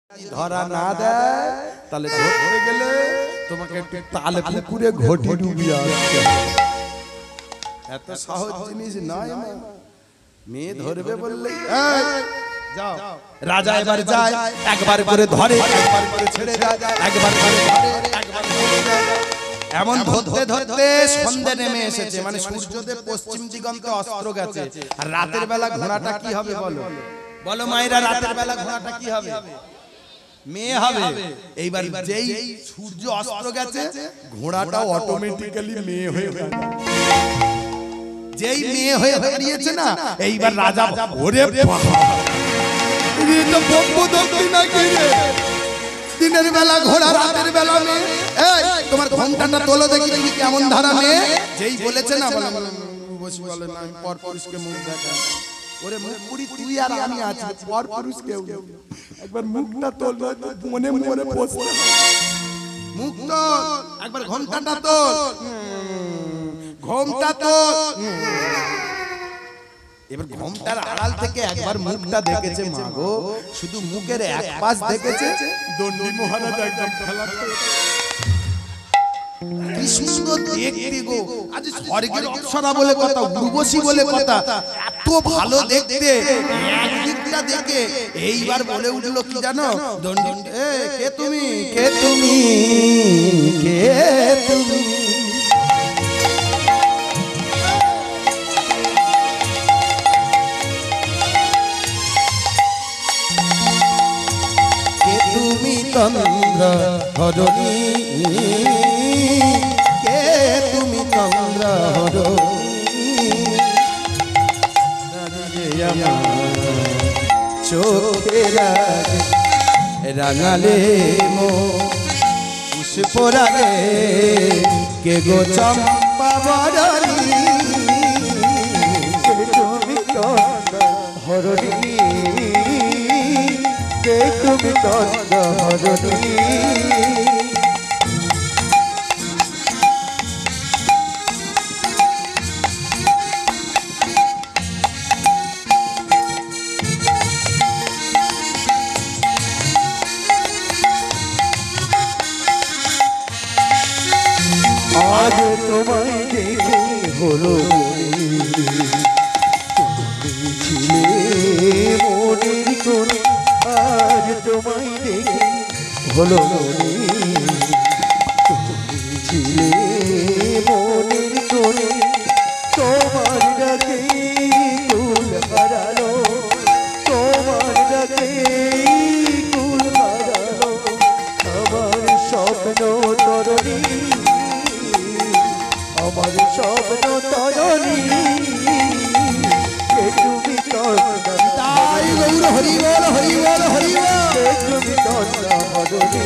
ধরা না দেয় তাহলে ধরতে গেলে তোমাকে একটু তালে পুকুরে ঘটি ডুবিয়ে আসতে এত সহজ জিনিস নয়। মেয়ে ধরবে বললেই যাও রাজা এবার যায় একবার করে ধরে একবার করে ছেড়ে দেয় একবার করে ধরে একবার করে দেয়। এমন ধরতে ধরতে সন্ধ্যা নেমে এসেছে, মানে সূর্যদেব পশ্চিম দিগন্তে অস্ত্র গেছে। আর রাতের বেলা ঘোড়াটা কি হবে বলো বলো মায়েরা, রাতের বেলা ঘোড়াটা কি হবে? মেয়ে হবে। এইবার যেই সূর্য অস্ত্র গেছে ঘোড়াটা অটোমেটিক্যালি মেয়ে হয়ে গেল। যেই মেয়ে হয়ে দাঁড়িয়েছে না, এইবার রাজা ওরে দিনের বেলা ঘোড়া রাতের বেলা মেয়ে। এই তোমার ঘোমটাটা তোলো দেখি তুমি কেমন ধারা মেয়ে। যেই বলেছে না বলে বলে না পর পুরুষকে মুখ দেখা। ওরে মুখপুরি তুই আর আমি আছি, পর পুরুষ কেউ একবার মুখটা তোল মনে মনে বসে মুখ তোল একবার ঘোমটাটা তোল ঘোমটা তোল। এবার ঘোমটার আড়াল থেকে একবার মুখটা দেখেছে মা গো, শুধু মুখের এক পাশ দেখেছে দণ্ডি মহারাজ একদম খেলাতে কি সুন্দর দেখতে গো। আজ স্বর্গের অপ্সরা বলে কথা, উর্বশী বলে কথা, এত ভালো দেখতে একদিকটা দেখে এইবার বলে উঠলো কি জানো, দণ্ডি কে তুমি কে তুমি কে তুমি। চন্দ্র হরণী কে তুমি চন্দ্র হরণী চোখে রাঙালে মো পুষ্পরাগে কে গো চম্পা বরণী তুমি চন্দ্র হরণী তুমি চন্দ্র হরণী। আজ তোমায় দেখে হলো তুমি ছিলে মনের কোণে, আজ তোমায় দেখে হলো মনে তুমি ছিলে মনের কোণে, তোমার ডাকে কুল হারালো তোমার ডাকে কুল হারালো আমার স্বপ্ন তরণী আমার স্বপ্ন তরণী তুমি তাই গৌর হরি বল হরি বল হরি বল তুমি চন্দ্র হরণী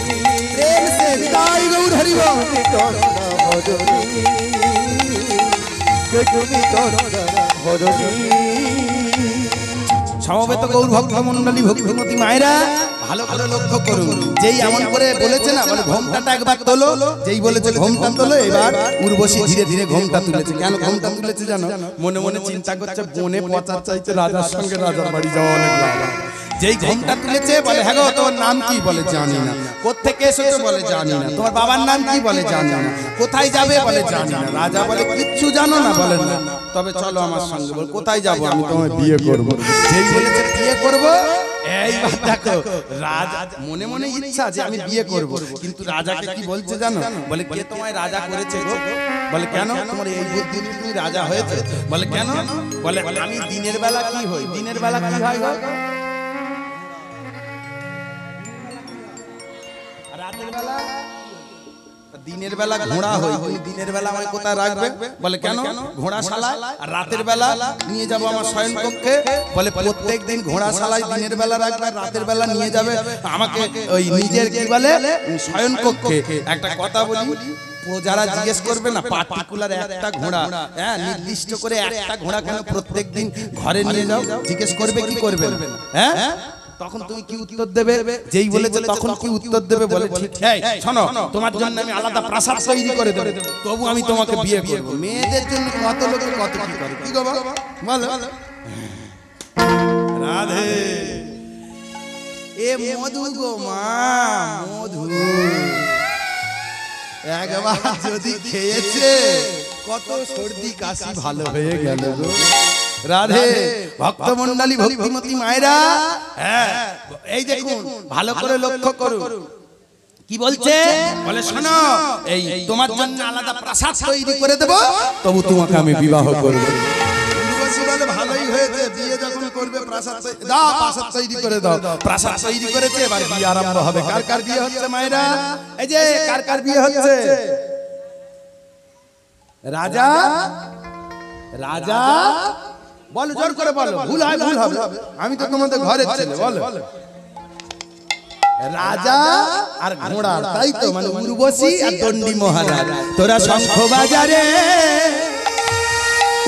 প্রেম সে তাই গৌর হরি বল চন্দ্র হরণী তুমি চন্দ্র হরণী। সমবেত গৌর ভক্ত মণ্ডলী ভক্তিমতী মায়েরা ভালো ভালো লক্ষ্য করুন। যেই এমন করে বলেছে না বলে ঘোমটাটা একবার তোলো, যেই বলেছে ঘোমটা তোলো, এবার উর্বশী ধীরে ধীরে ঘোমটা তুলেছে। কেন ঘোমটা তুলেছে জানো? মনে মনে চিন্তা করছে বনে পচা চাইছে রাজার সঙ্গে রাজার বাড়ি যাওয়া অনেক লাভ। যেই ঘোমটা তুলেছে বলে হ্যাঁ গো তোমার নাম কি? বলে জানি না। কোত্থেকে এসেছো? বলে জানি না। তোমার বাবার নাম কি? বলে জানি না। কোথায় যাবে? বলে জানি না। রাজা বলে কিচ্ছু জানো না? বলে না। তবে চলো আমার সঙ্গে। বল কোথায় যাবো? আমি তোমায় বিয়ে করবো। যেই বলেছে বিয়ে করবো, এইবার দেখো রাজা মনে মনে ইচ্ছা যে আমি বিয়ে করব, কিন্তু রাজাকে কি বলছে জানো? বলে কে তোমায় রাজা করেছে গো? বলে কেন তোমার এই বুদ্ধি তুমি রাজা হয়েছে? বলে কেন? বলে আমি দিনের বেলা কি হই? দিনের বেলা কি হয় গো? রাতের বেলা দিনের বেলা ঘোড়া হই, তুমি দিনের বেলা আমায় কোথায় রাখবে? বলে কেন? ঘোড়াশালায়। আর রাতের বেলা নিয়ে যাবো আমার শয়ন কক্ষে। বলে প্রত্যেক দিন ঘোড়াশালায় দিনের বেলা রাখবে, রাতের বেলা নিয়ে যাবে আমাকে ওই নিজের কি বলে শয়ন কক্ষে। একটা কথা বলি, যারা জিজ্ঞেস করবে না পার্টিকুলার একটা ঘোড়া, হ্যাঁ নির্দিষ্ট করে একটা ঘোড়া কেন প্রত্যেক দিন ঘরে নিয়ে যাও, জিজ্ঞেস করবে কি করবে? হ্যাঁ তখন তুমি কি উত্তর দেবে? যেই বলেছে তখন কি উত্তর দেবে? বলে ঠিক শোনো তোমার জন্য আমি আলাদা প্রাসাদ তৈরি করে দেব, তবু আমি তোমাকে বিয়ে করব। মেয়েদের জন্য কত লোকে কত কি করে, কি গো বলো রাধে। এ মধু গো মা, মধু একবার যদি খেয়েছে কত সর্দি কাশি ভালো হয়ে গেল গো। রাধে ভক্তমণ্ডলী ভক্তিমতী মায়েরা, হ্যাঁ এই দেখুন ভালো করে লক্ষ্য করুন কি বলছে, বলে শোনো এই তোমার জন্য আলাদা প্রাসাদ তৈরি করে দেব, তবু তোমাকে আমি বিবাহ করব। বলে ভালোই হয়েছে, বিয়ে যখন করবে প্রাসাদ দাও, প্রাসাদ তৈরি করে দাও। প্রাসাদ তৈরি করেছে, এবার বিয়ে আরম্ভ হবে। কার কার বিয়ে হচ্ছে মায়েরা? এই যে কার কার বিয়ে হচ্ছে? রাজা, রাজা বলো জোর করে বলো, ভুল হয় ভুল হবে, আমি তো তোমাদের ঘরের ছেলে, বলো রাজা আর ঘোড়া, তাই তো, মানে উর্বশী আর দণ্ডী মহারাজ। তোরা শঙ্খ বাজারে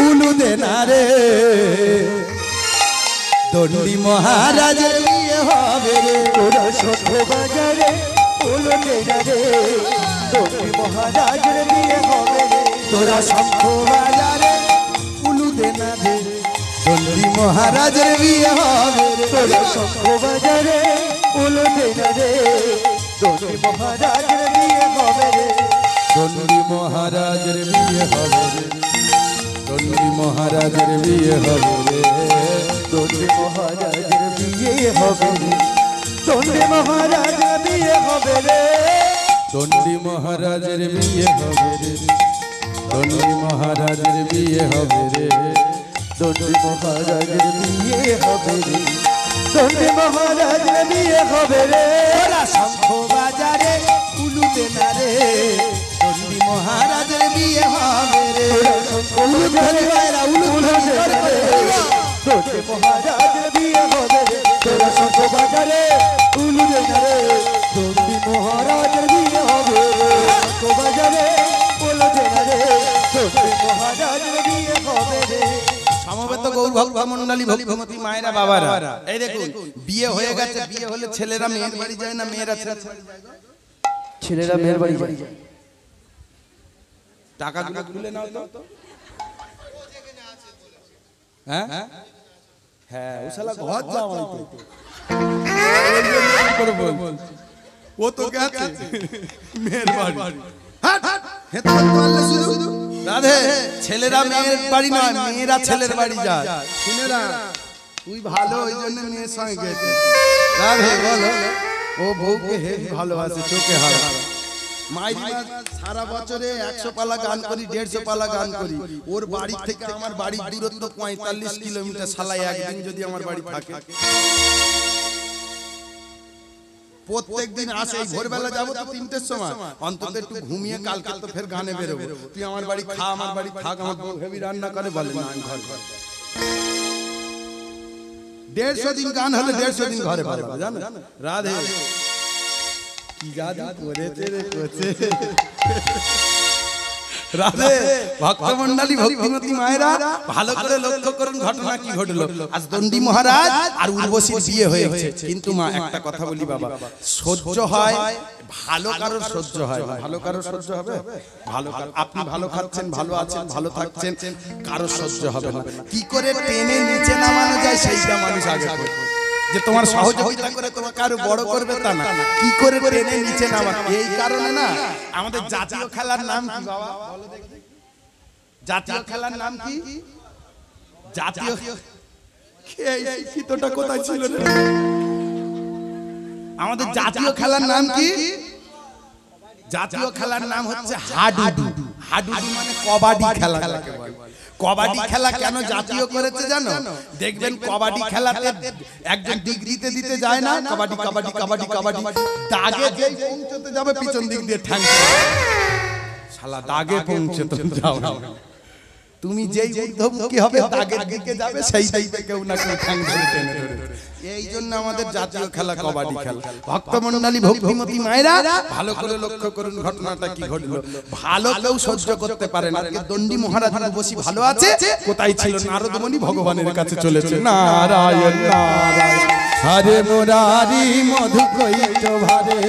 উলু দে না রে, দণ্ডী মহারাজের বিয়ে হবে রে। তোরা শঙ্খ বাজারে উলু দে না রে, দণ্ডী মহারাজের বিয়ে হবে রে। তোরা শঙ্খ বাজারে উলু দে না রে, দণ্ডী মহারাজের বিয়ে হবে রে। তোরা শঙ্খ বাজারে উলু দে না রে, দণ্ডী মহারাজের বিয়ে হবে রে। দণ্ডী মহারাজের বিয়ে হবে রে, দণ্ডী মহারাজের বিয়ে হবে রে, দণ্ডী মহারাজের বিয়ে হবে রে, দণ্ডী মহারাজের বিয়ে হবে রে। দণ্ডী মহারাজের বিয়ে হবে রে, দণ্ডী মহারাজের বিয়ে হবে রে, দণ্ডী মহারাজের বিয়ে হবে রে, দণ্ডী মহারাজের বিয়ে হবে রে। তোরা শঙ্খ বাজারে উলু দে না রে, দণ্ডী মহারাজের বিয়ে হবে রে। উলু ধরে বাইরা, উলু ধরে বাইরা, দণ্ডী মহারাজের বিয়ে হবে রে। তোরা শঙ্খ বাজারে উলু দে না রে, দণ্ডী মহারাজের বিয়ে হবে রে। শঙ্খ বাজারে উলু দে না রে, দণ্ডী মহারাজের বিয়ে হবে রে। সমবেত গৌর ভক্তমণ্ডলী ভক্তিমতী মায়েরা বাবারা, এই দেখুন বিয়ে হয়ে গেছে। বিয়ে হলে ছেলেরা মেয়ের বাড়ি যায় না, মেয়েরা ছেলেরা মেয়ের বাড়ি যায়। টাকাগুলো তুলে নাও তো। হ্যাঁ হ্যাঁ, ও শালা ঘর যাওয়াই তো, ও তো গেছে মেয়ের বাড়ি। রাধে ছেলেরা মেয়ের বাড়ি নয়, মেয়েরা ছেলের বাড়ি যায়। শুনে না, তুই ভালো ওই জন্য মেয়ের সঙ্গে গেছে। রাধে বলো, ও বউকে হেভি ভালোবাসে, চোখে হারা। মাইরি সারা বছরে 100 পালা গান করি, 150 পালা গান করি। ওর বাড়ি থেকে আমার বাড়ির দূরত্ব 45 কিলোমিটার। শালা একদিন যদি আমার বাড়ি থাকে, প্রত্যেক দিন আসে। ভোরবেলা যাবো তো 3টের সময়, অন্তত একটু ঘুমিয়ে কালকে তো ফের গানে বেরোবো। তুই আমার বাড়ি খা, আমার বাড়ি থাক, আমার বউ হেভি রান্না করে, বলে না আমি ঘর ঘর। 150 দিন গান হলে 150 দিন ঘরে পালাবে, জানো? রাধে কি জাদু করেছে রে কোচে। রাধে ভক্তমণ্ডলী ভক্তিমতী মায়েরা, ভালো করে লক্ষ্য করুন ঘটনা কি ঘটলো। আজ দণ্ডী মহারাজ আর উর্বশীর বিয়ে হয়েছে। কিন্তু মা একটা কথা বলি বাবা, সহ্য হয় ভালো, কারোর সহ্য হয় না। ভালো কারোর সহ্য হবে? ভালো, আপনি ভালো খাচ্ছেন, ভালো আছেন, ভালো থাকছেন, কারোর সহ্য হবে না। কি করে টেনে নিচে নামানো যায় সেইটা মানুষ আগে করে। যে তোমার সহযোগিতা করে তোমাকে আরো বড় করবে তা না, কি করে টেনে নিচে নামানো। এই কারণে না আমাদের জাতীয় খেলার নাম কি বাবা বলো দেখি? জাতীয় খেলার নাম কি? জাতীয় শিক্ষিতটা কোথায় ছিল রে? আমাদের জাতীয় খেলার নাম কি? জাতীয় খেলার নাম হচ্ছে হাডুডু। হাডুডু মানে কবাডি খেলা। কবাডি খেলা কেন জাতীয় করেছে জানো? দেখবেন কবাডি খেলাতে একজন ডিগ্রিতে দিতে যায় না, কবাডি কবাডি কবাডি কবাডি, দাগে যেই পৌঁছতে যাবে পিছন দিক দিয়ে ঠ্যাং, শালা দাগে পৌঁছতে যাও না। তুমি যেই ঊর্ধ্বমুখী হবে দাগের দিকে যাবে, সেই দিকে কেউ না কেউ ঠ্যাং ধরে টেনে ধরে। এই জন্য আমাদের জাতীয় খেলা কবাডি খেলা। ভক্তমণ্ডলী ভক্তিমতী মায়েরা, ভালো করে লক্ষ্য করুন ঘটনাটা কি ঘটলো। ভালো কেউ সহ্য করতে পারে না। দণ্ডী মহারাজ বসি ভালো আছে, কোথায় ছিল নারদ মুনি ভগবানের কাছে চলেছে। নারায়ণ নারায়ণ হরে মুরারি মধু কৈত ভারে,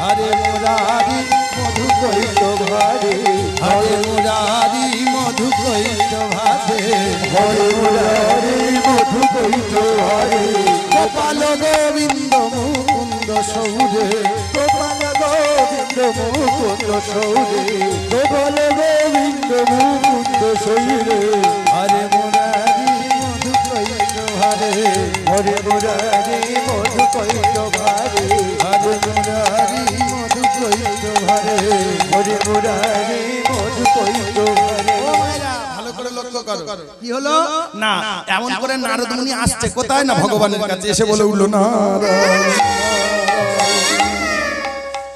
হরে মুরারি মধু কৈত ভারে, হরে মুরারি মধু কৈত ভারে, হরে মুরারি মধু কৈত ভারে, গোপাল গোবিন্দ মুখ সৌরে গোপাল গোবিন্দ মুকুন্দ সৌরে গোপাল গোবিন্দ মুকুন্দ সৌরে হরে মুরারি মধু কৈত ভারে হরে মুরারি মধু কৈত ভারে হরে মুরারি মধু কৈত ভারে হরে মুরারি মধু কৈত ভারে। ভালো করে লক্ষ্য করো কি হলো না এমন করে নারদ মুনি আসছে কোথায় না ভগবানের কাছে এসে বলে উঠলো নারায়ণ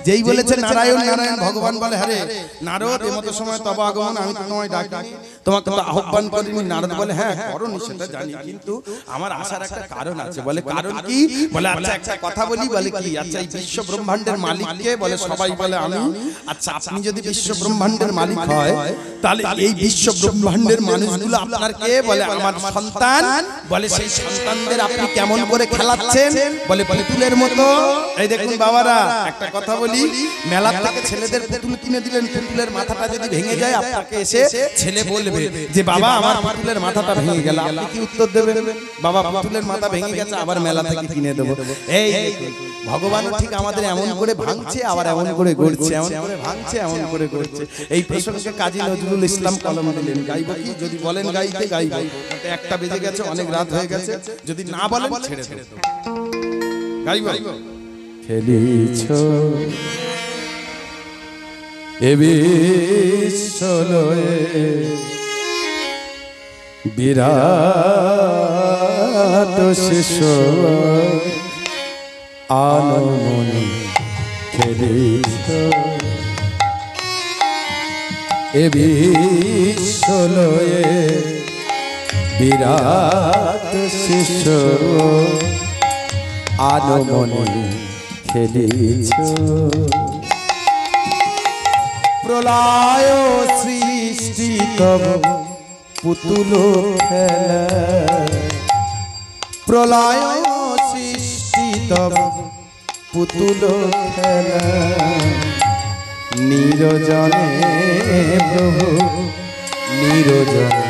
যেই বলেছে নারায়ণ নারায়ণ ভগবান বলে হ্যাঁ নারদ এমতো সময় তব আগমন আমি তো তোমায় ডাকিনি তোমাকে তো আহ্বান করিনি নারদ বলে হ্যাঁ করনি সেটা জানি কিন্তু আমার আসার একটা কারণ আছে বলে কারণ কি বলে আচ্ছা একটা কথা বলি বলে কি আচ্ছা এই বিশ্ব ব্রহ্মাণ্ডের মালিক কে বলে সবাই বলে আমি আচ্ছা আপনি যদি বিশ্ব ব্রহ্মাণ্ডের মালিক হয় তাহলে এই বিশ্ব ব্রহ্মাণ্ডের মানুষগুলো আপনার কে বলে আমার সন্তান বলে সেই সন্তানদের আপনি কেমন করে খেলাচ্ছেন বলে পুতুলের মতো এই দেখুন বাবারা একটা কথা বলি মেলা থেকে ছেলেদের পুতুল কিনে দিলেন পুতুলের মাথাটা যদি ভেঙে যায় আপনাকে এসে ছেলে বলবে যে বাবা আমার পুতুলের মাথাটা ভেঙে গেল আপনি কি উত্তর দেবেন বাবা পুতুলের মাথা ভেঙে গেছে আবার মেলা থেকে কিনে দেবো এই ভগবান ঠিক আমাদের এমন করে ভাঙছে আবার এমন করে গড়ছে এমন করে ভাঙছে এমন করে গড়ছে এই প্রসঙ্গে কাজী নজরুল ইসলাম কলম দিলেন গাইব কি যদি বলেন গাইতে গাইব একটা বেজে গেছে অনেক রাত হয়ে গেছে যদি না বলেন ছেড়ে দেব গাইব খেলিছ এ বিশ্বলয়ে বিরাট শিষ্য আনমনি খেলিছ এ বিশ্বলয়ে বিরাট শিষ্য আনমনি খেলিছ প্রলয় সৃষ্টি তব পুতুল খেলা প্রলয় সৃষ্টি তব পুতুল খেলা নিরজনে প্রভু নিরজনে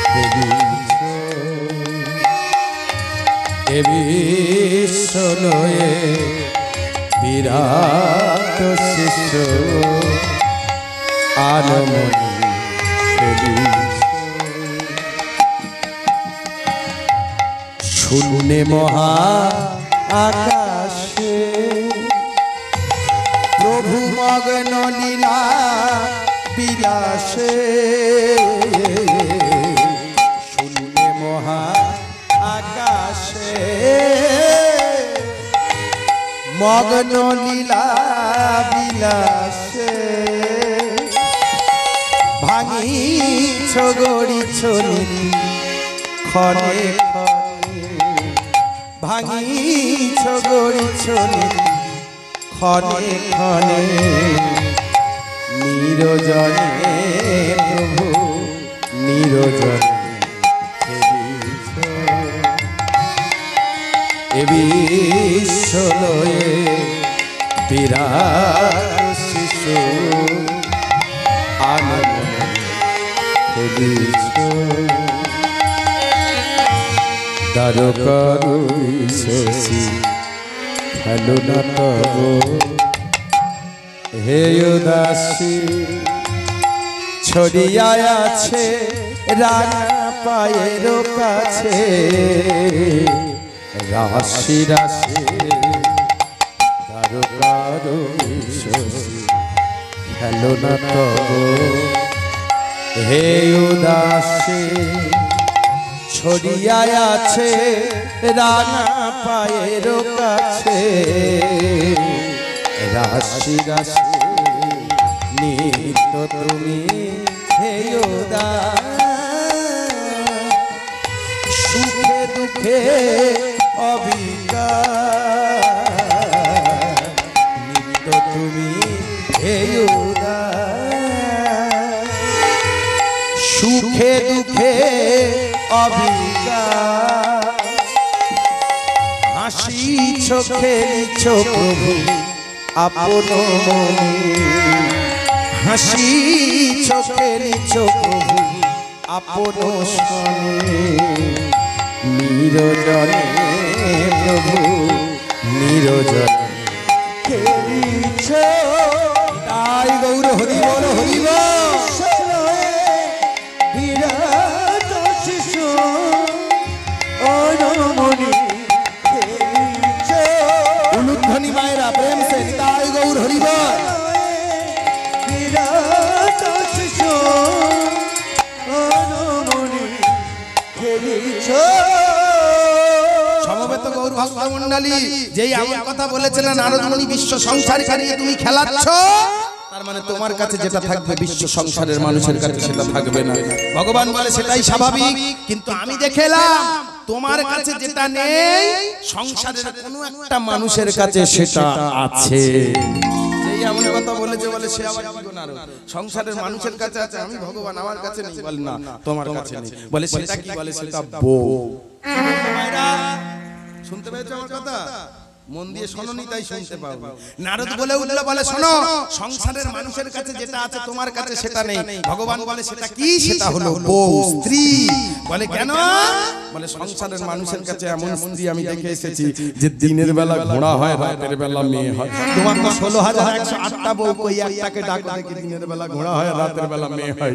খেলিছ এ বিশ্বলয়ে বিরাট শিষ্য আনমনি খেলিছ শূন্যে মহা আকাশে প্রভু মগ্ন লীলা বিলাসে শূন্যে মহা আকাশে মগ্ন লীলা বিলাসে ভাঙিছ গড়িছ নীতি ক্ষণে ক্ষণে ভাঙিছ গড়িছ নীতি ক্ষণে ক্ষণে নিরজনে প্রভু নিরজনে খেলিছ এ বিশ্বলয়ে বিরাট শিশু আনমনি খেলিছ দ্বারকারু শশী খেলো না তব হে উদাসী ছড়িয়া আছে রাঙা পায়ের কাছে রাশি রাশি দ্বারকারু শশী খেলো না তব হে উদাসী ছড়িয়া আছে রাঙা পায়ের কাছে রাশি রাশি নিত্য তুমি হে সুখে দুঃখে অবিকার নিত্য তুমি হে সুখে দুঃখে অবিকার হাসিছ খেলিছ প্রভু আপন মনে হাসিছ খেলিছ প্রভু আপন শনে নিরজনে প্রভু নিরজন খেলিছ তাই গৌর হরি বল হরি বল। বিরাট শিশু অনমনি খেলিছ উলুধ্বনি মায়েরা প্রেম সে তাই গৌর হরি বল। বিরাট শিশু অনমনি খেলিছ সমবেত গৌর ভক্ত মণ্ডলী, যেই আমার কথা বলেছে না নারদ মুনি বিশ্ব সংসার নিয়ে তুমি খেলাচ্ছ, তার মানে তোমার কাছে যেটা থাকবে বিশ্ব সংসারের মানুষের কাছে সেটা থাকবে না। ভগবান বলে সেটাই স্বাভাবিক, কিন্তু আমি দেখে এলাম তোমার কাছে যেটা নেই সংসারের কোনো একটা মানুষের কাছে সেটা আছে। যেই এমন কথা বলেছে বলে সে আবার কি নারদ সংসারের মানুষের কাছে আছে, আমি ভগবান আমার কাছে নেই, বলে না তোমার কাছে নেই, বলে সেটা কি, বলে সেটা বউ। মায়েরা শুনতে পেয়েছো আমার কথা? মন দিয়ে শোনোনি তাই শুনতে পাবো। নারদ বলে উঠলো, বলে শোনো, সংসারের মানুষের কাছে যেটা আছে তোমার কাছে সেটা নেই। ভগবান বলে সেটা কি? সেটা হলো বউ, স্ত্রী। বলে কেন? বলে সংসারের মানুষের কাছে এমন স্ত্রী আমি দেখে এসেছি যে দিনের বেলা ঘোড়া হয়, রাতের বেলা মেয়ে হয়। তোমার তো 16,108টা বউ, কই একটাকে ডাকো দেখি দিনের বেলা ঘোড়া হয়, রাতের বেলা মেয়ে হয়।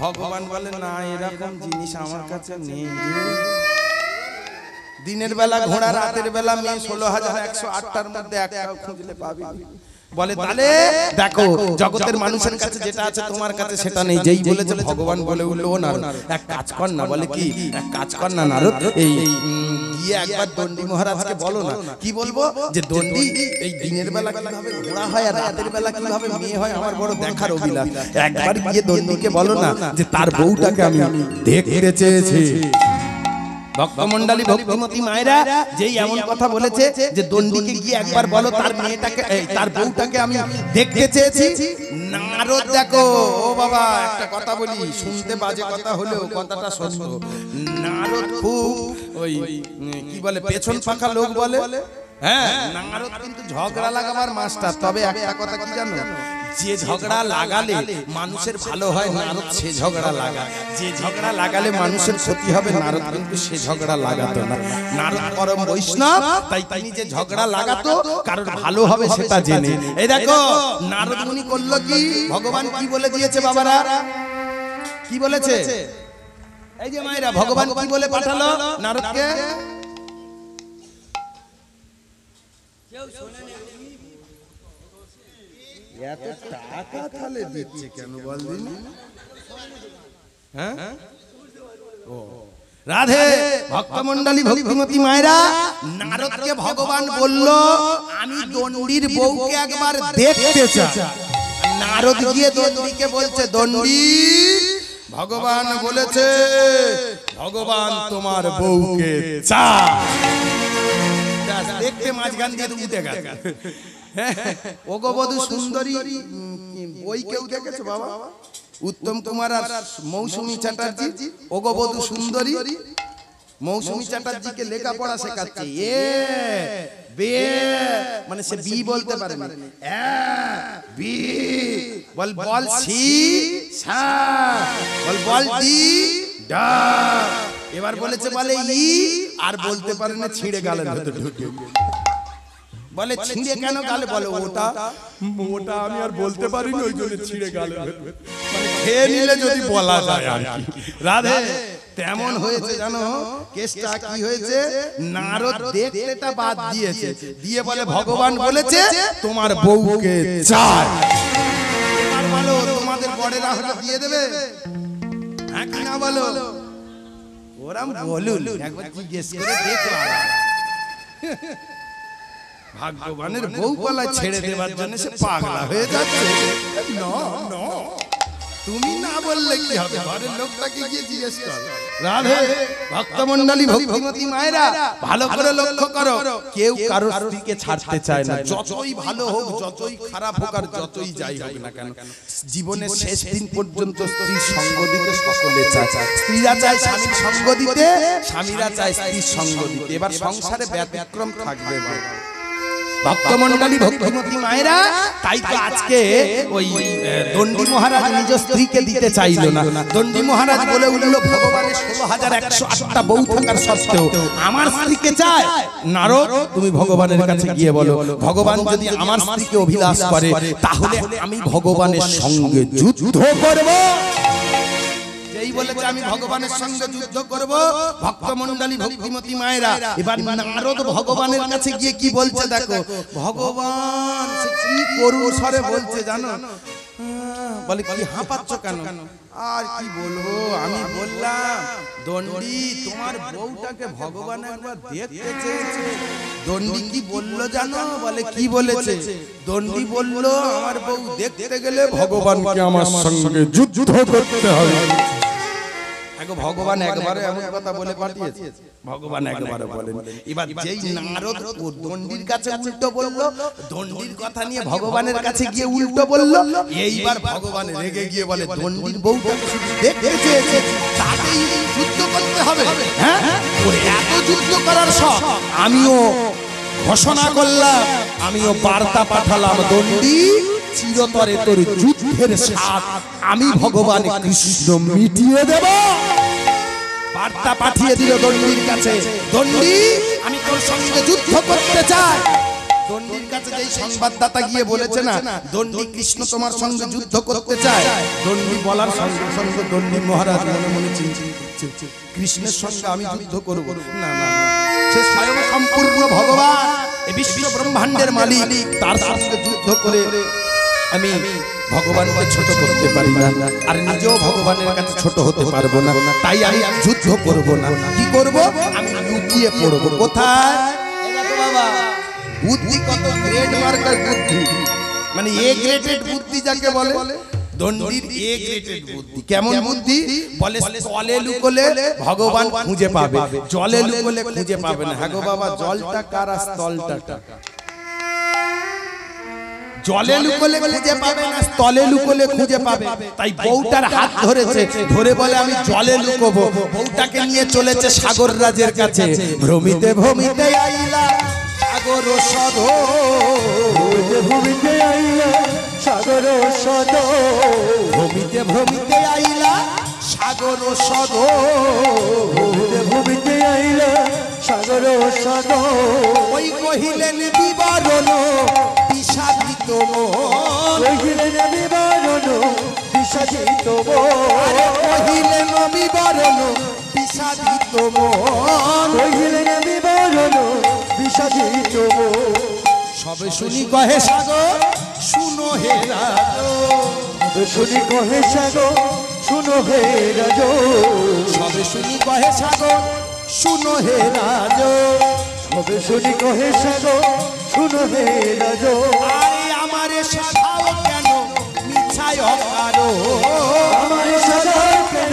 ভগবান বলে না, এরকম জিনিস আমার কাছে নেই। দিনের বেলা ঘোড়া, রাতের বেলা মেয়ে, 16,108টার মধ্যে একটাও খুঁজলে পাবি। বলে তাহলে দেখো জগতের মানুষের কাছে যেটা আছে তোমার কাছে সেটা নেই। যেই বলেছে ভগবান বলে উঠলো, ও নারদ এক কাজ কর না। বলে কি? এক কাজ কর না নারদ, এই গিয়ে একবার দণ্ডী মহারাজকে বলো না। কি বলবো? যে দণ্ডী, এই দিনের বেলা কিভাবে ঘোড়া হয় আর রাতের বেলা কিভাবে মেয়ে হয় আমার বড় দেখার অভিলাষ। একবার গিয়ে দণ্ডীকে বলো না যে তার বউটাকে আমি দেখতে চেয়েছি। ভক্তমণ্ডলী, ভক্তিমতী মায়েরা, যেই এমন কথা বলেছে যে দণ্ডীকে গিয়ে একবার বলো তার মেয়েটাকে, তার বউটাকে আমি দেখতে চেয়েছি। নারদ দেখো, ও বাবা একটা কথা বলি, শুনতে বাজে কথা হলেও কথাটা সত্য। নারদ খুব ওই কি বলে পেছন পাকা লোক বলে। হ্যাঁ, নারদ কিন্তু ঝগড়া লাগাবার মাস্টার। তবে একটা কথা কি জানো? যে ঝগড়া লাগালে মানুষের ভালো হয় নারদ সে ঝগড়া লাগায়, যে ঝগড়া লাগালে মানুষের ক্ষতি হবে নারদ কিন্তু সে ঝগড়া লাগাতো না। নারদ পরম বৈষ্ণব, তাই তিনি যে ঝগড়া লাগাতো কারণ ভালো হবে সেটা জেনে। এই দেখো নারদ মুনি করলো কি, ভগবান কি বলে দিয়েছে বাবারা? কি বলেছে? এই যে মায়েরা, ভগবান কি বলে পাঠালো নারদকে? এত টাকা তাহলে দিচ্ছে কেন বলদিন? হ্যাঁ, ও রাধে ভক্তমণ্ডলী, ভক্তিমতী মায়েরা, নারদকে ভগবান বলল আমি দণ্ডীর বউকে একবার দেখতে চাই। নারদ গিয়ে দণ্ডীকে বলছে, দণ্ডী ভগবান বলেছে ভগবান তোমার বউকে চায়। দেখতে মাঝখান দিয়ে উঠে গেছে। ওগবধূ সুন্দরী বই কেউ দেখেছে বাবা? উত্তম কুমার আর মৌসুমী চ্যাটার্জি, ওগবধূ সুন্দরী। মৌসুমী চ্যাটার্জিকে লেখাপড়া শেখাচ্ছে। এ বে মানে সে বি বলতে পারে না, বি বল, বল সি সা, বল বল ডি ডা। এবার বলেছে বলে ই, আর বলতে পারে না, ছিঁড়ে গালের ভেতর ঢুকে। বলে ছিঁড়ে কেন গালে? বলে ওটা ওটা আমি আর বলতে পারিনি, ওই জন্য ছিঁড়ে গালে। মানে খেয়ে নিলে যদি বলা যায় আর কি। রাধে তেমন হয়েছে জানো, কেসটা কি হয়েছে? নারদ দেখতেটা বাদ দিয়েছে, দিয়ে বলে ভগবান বলেছে তোমার বউকে চাই। এবার বলো তোমাদের বড়েরা হলে দিয়ে দেবে? হ্যাঁ কি না বলো? ওরাম বলুন, একবার জিজ্ঞেস করে দেখলাম। ভাগ্যবানের বউ পালা ছেড়ে দেওয়ার জন্য সে পাগলা হয়ে যাচ্ছে। তুমি না বললে কি হবে? ঘরের লোকটাকে গিয়ে জিজ্ঞেস কর। রাধে ভক্তমণ্ডলী, ভক্তিমতী মায়েরা, ভালো করে লক্ষ্য করো, কেউ কারো স্ত্রীকে ছাড়তে চায় না। যতই ভালো হোক, যতই খারাপ হোক, আর যতই যাই হোক না কেন, জীবনের শেষ দিন পর্যন্ত স্ত্রীর সঙ্গ দিতে সকলে চায়। স্ত্রীরা চায় স্বামীর সঙ্গ দিতে, স্বামীরা চায় স্ত্রীর সঙ্গ দিতে। এবার সংসারে ব্যতিক্রম থাকবে বাবা। ভক্তমণ্ডলী ভক্তিমতী মায়েরা, তাই তো আজকে ওই দণ্ডী মহারাজ নিজ স্ত্রীকে দিতে চাইল না। দণ্ডী মহারাজ বলে উঠল, ভগবানের 16,108টা বউ থাকার সত্ত্বেও আমার স্ত্রীকে চায়। নারদ, তুমি ভগবানের কাছে গিয়ে বলো, ভগবান যদি আমার স্ত্রীকে অভিলাষ করে তাহলে আমি ভগবানের সঙ্গে যুদ্ধ করব। যেই বলেছে আমি ভগবানের সঙ্গে যুদ্ধ করব, ভক্তমণ্ডলী ভক্তিমতী মায়েরা, এবার নারদ ভগবানের কাছে গিয়ে কি বলছে দেখো। ভগবান সে কি করুণ স্বরে বলছে জানো, বলে কি হাঁপাচ্ছ কেন? আর কি বলবো, আমি বললাম দণ্ডী তোমার বউটাকে ভগবান একবার দেখতে চেয়েছে। দণ্ডী কি বললো জানো? বলে কি বলেছে? দণ্ডী বলল আমার বউ দেখতে গেলে ভগবানকে আমার সঙ্গে যুদ্ধ করতে হবে। ভগবান একবারে এমন কথা বলে পাঠিয়েছে, ভগবান একবারে বলেন। এবার যেই নারদ দণ্ডির কাছে উল্টো বললো, দণ্ডির কথা নিয়ে ভগবানের কাছে গিয়ে উল্টো বললো, এইবার ভগবান রেগে গিয়ে বলে দণ্ডির বউটাকে শুধু দেখতে চেয়েছে, তাতেই যুদ্ধ করতে হবে? হ্যাঁ, ওর এত যুদ্ধ করার শখ। আমিও ঘোষণা করলাম, আমিও বার্তা পাঠালাম, দণ্ডী চিরতরে তোর যুদ্ধের স্বাদ আমি ভগবান কৃষ্ণ মিটিয়ে দেব। বার্তা পাঠিয়ে দিল দণ্ডির কাছে, দণ্ডী আমি তোর সঙ্গে যুদ্ধ করতে চাই। দণ্ডির কাছে যেই সংবাদদাতা গিয়ে বলেছে না, দণ্ডী কৃষ্ণ তোমার সঙ্গে যুদ্ধ করতে চায়, দণ্ডী বলার সঙ্গে সঙ্গে দণ্ডী মহারাজ মনে মনে চিন্তা করছে, কৃষ্ণের সঙ্গে আমি যুদ্ধ করব না? না, সে স্বয়ং সম্পূর্ণ ভগবান, এই বিশ্ব ব্রহ্মাণ্ডের মালিক, তার সঙ্গে যুদ্ধ করে আমি ভগবানকে ছোট করতে পারি না, আর নিজেও ভগবানের কাছে ছোট হতে পারবো না। তাই আমি যুদ্ধ করব না। কি করব? আমি লুকিয়ে পড়বো। কোথায়? বাবা বুদ্ধি কত গ্রেড মার্কার বুদ্ধি, মানে এ গ্রেডেড বুদ্ধি যাকে বলে। দণ্ডির এ গ্রেডেড বুদ্ধি। কেমন বুদ্ধি? বলে জলে লুকোলে ভগবান খুঁজে পাবে, জলে লুকোলে খুঁজে পাবে না। হ্যাঁ গো বাবা, জলটা কার আর স্থলটা কার? জলে লুকোলে খুঁজে পাবে না, স্থলে লুকোলে খুঁজে পাবে। তাই বউটার হাত ধরেছে, ধরে বলে আমি জলে লুকোবো। বউটাকে নিয়ে চলেছে সাগর রাজের কাছে। ভ্রমিতে ভ্রমিতে আইলা সাগর সদ, ভূমিতে আইলা সাগর সদ, ভ্রমিতে ভ্রমিতে আইলা সাগর সদ, ভূমিতে আইলা সাগর সদ। ওই কহিলেন বিবরণ বিষাদিত মন, কহিলেন বিবরণ বিষাদিত মন, কহিলেন বিবরণ বিষাদিত মন, কহিলেন বিবরণ বিষাদিত মন। সবে শুনি কহে সাগর শুনো হে রাজ, শুনি কহে সাগর শুনো হে রাজ, সবে শুনি কহে সাগর শুনো হে রাজ, সবে শুনি কহে সাগর শুনো হে রাজ। আরে আমারে সাধাও কেন মিছায় অকারো, আমারে সাধাও কেন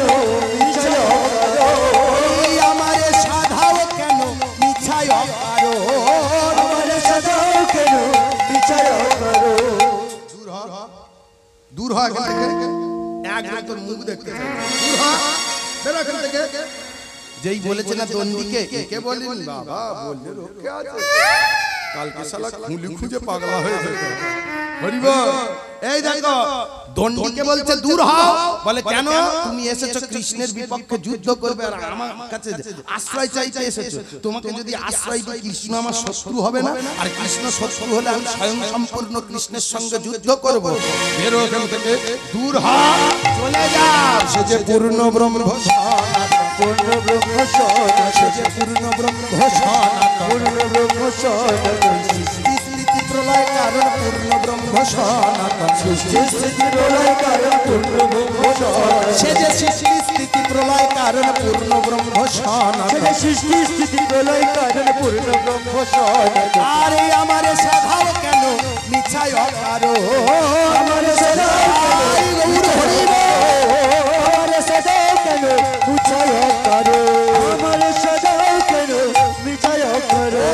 মিছায় অকারো, আমারে সাধাও কেন মিছায় অকারো, আমারে সাধাও কেন মিছায় অকারো। দূর হ এখান থেকে, একদম তোর মুখ দেখতে চাই, দূর হ, বেরো এখান থেকে। যেই বলেছে না দণ্ডিকে, কে বলেন বাবা বললে রক্ষে আছে, কালকে শালা খুলি খুঁজে পাগলা হয়ে যাবে। হরিবল, এই দেখো দণ্ডিকে বলছে দূর হও। বলে কেন? তুমি এসেছো কৃষ্ণের বিপক্ষে যুদ্ধ করবে আর আমার কাছে আশ্রয় চাইতে এসেছো। তোমাকে যদি আশ্রয় দিই কৃষ্ণ আমার শত্রু হবে না, আর কৃষ্ণ শত্রু হলে আমি স্বয়ং সম্পূর্ণ কৃষ্ণের সঙ্গে যুদ্ধ করব। বেরো এখান থেকে, দূর হও, চলে যাও। সে যে পূর্ণ ব্রহ্ম সনাতন, পূর্ণ ব্রহ্ম সনাতন, সে যে পূর্ণ ব্রহ্ম সনাতন, পূর্ণ ব্রহ্ম সনাতন, সৃষ্টি স্থিতি প্রলয় কারণ পূর্ণ ব্রহ্ম সনাতন, সৃষ্টি স্থিতি প্রলয় কারণ পূর্ণ ব্রহ্ম সনাতন, সে যে সৃষ্টি স্থিতি প্রলয় কারণ পূর্ণ ব্রহ্ম সনাতন, সৃষ্টি স্থিতি প্রলয় কারণ পূর্ণ ব্রহ্ম সনাতন। আরে আমারে সাধাও কেন মিছায় অকারো, আমারে সাধাও কেন আমারে সাধাও কেন মিছায় অকারো, আমারে সাধাও কেন মিছায় অকারো।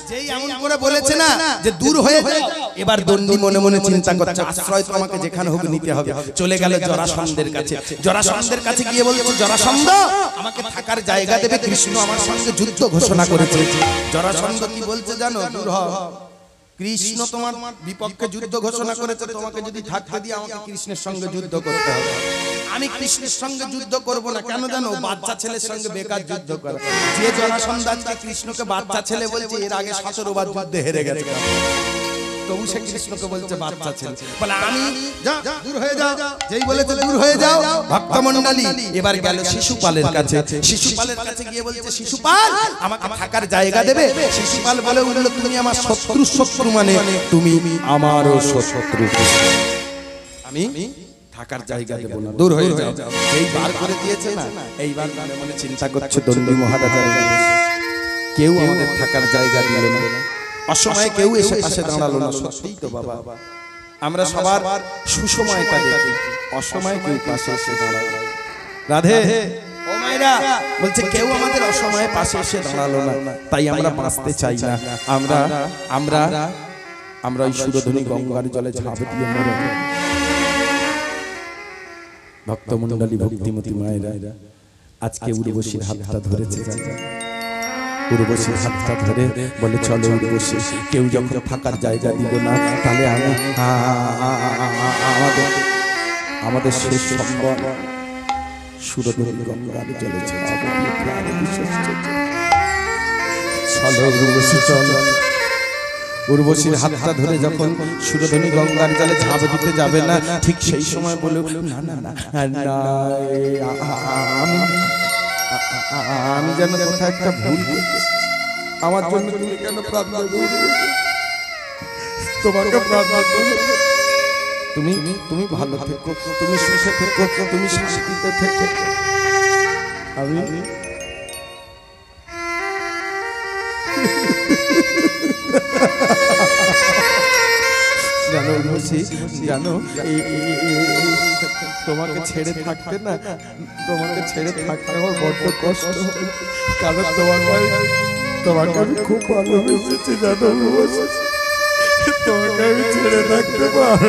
যেই এমন করে বলেছে না যে দূর হয়ে যাও, এবার দণ্ডী মনে মনে চিন্তা করছে আশ্রয় তো আমাকে যেখানে হোক নিতে হবে। চলে গেল জরাসন্ধের কাছে। জরাসন্ধের কাছে গিয়ে বলছে জরাসন্ধ আমাকে থাকার জায়গা দেবে, কৃষ্ণ আমার সঙ্গে যুদ্ধ ঘোষণা করেছে। জরাসন্ধ কি বলছে জানো? দূর হ, কৃষ্ণ তোমার বিপক্ষে যুদ্ধ ঘোষণা করেছে, তোমাকে যদি থাকতে দিয়ে আমাকে কৃষ্ণের সঙ্গে যুদ্ধ করতে হবে। আমি কৃষ্ণের সঙ্গে যুদ্ধ করব না, কেন জানো? বাচ্চা ছেলের সঙ্গে বেকার যুদ্ধ করা। যে জরাসন্ধ আজকে কৃষ্ণকে বাচ্চা ছেলে বলছে, এর আগে 17 বার যুদ্ধে হেরে গেছে, তবু সে কৃষ্ণকে বলছে বাচ্চা ছেলে। বলে আমি যা দূর হয়ে যাও, যেই বলেছে দূর হয়ে যাও। ভক্তমণ্ডলী এবার গেল শিশুপালের কাছে। শিশুপালের কাছে গিয়ে বলছে, শিশুপাল আমাকে থাকার জায়গা দেবে? শিশুপাল বলে উঠল, তুমি আমার শত্রু, শত্রু মানে তুমি আমারও শত্রু, আমি থাকার জায়গা দেব না, দূর হয়ে যাও। এই বার করে দিয়েছে না, এইবার মনে মনে চিন্তা করছে দণ্ডী মহারাজার, কেউ আমাদের থাকার জায়গা দিল না, অসময়ে কেউ এসে পাশে দাঁড়ালো না। সত্যিই তো বাবা, আমরা সবার সুসময়টা দেখি, অসময়ে কেউ পাশে এসে দাঁড়ায়। রাধে ও মায়েরা বলছে, কেউ আমাদের অসময়ে পাশে এসে দাঁড়ালো না, তাই আমরা বাঁচতে চাই না। আমরা আমরা আমরা ওই সুরধনী গঙ্গার জলে ঝাঁপ দিয়ে মরে। ভক্তমণ্ডলী, ভক্তিমতী মায়েরা, আজকে উর্বশীর হাতটা ধরেছে। উর্বশীর হাতটা ধরে বলে, চলো উর্বশী, কেউ যখন থাকার জায়গা দিল না, তাহলে আমি আমাদের শেষ সম্বল সুরধনী গঙ্গার জলে ঝাঁপ দিয়ে চলো উর্বশী, চলো। উর্বশীর হাতটা ধরে যখন সুরধনী গঙ্গার জলে ঝাঁপ দিতে যাবে না, ঠিক সেই সময় বলে, না না না, আমি যেন কোথাও একটা ভুল করছি, আমার জন্য তুমি কেন প্রার্থনা করো? তোমাকে প্রার্থনা করো, তুমি ভালো থেকো, তুমি সুখে থেকো, তুমি শান্তিতে থেকো। আমি জানো উর্বশী, জানো তোমাকে ছেড়ে থাকতে না, তোমাকে ছেড়ে থাকতে আমার বড্ড কষ্ট, কারণ তোমাকে আমি খুব ভালোবেসেছি, জানো উর্বশী, তোমাকে আমি ছেড়ে থাকতে পারবো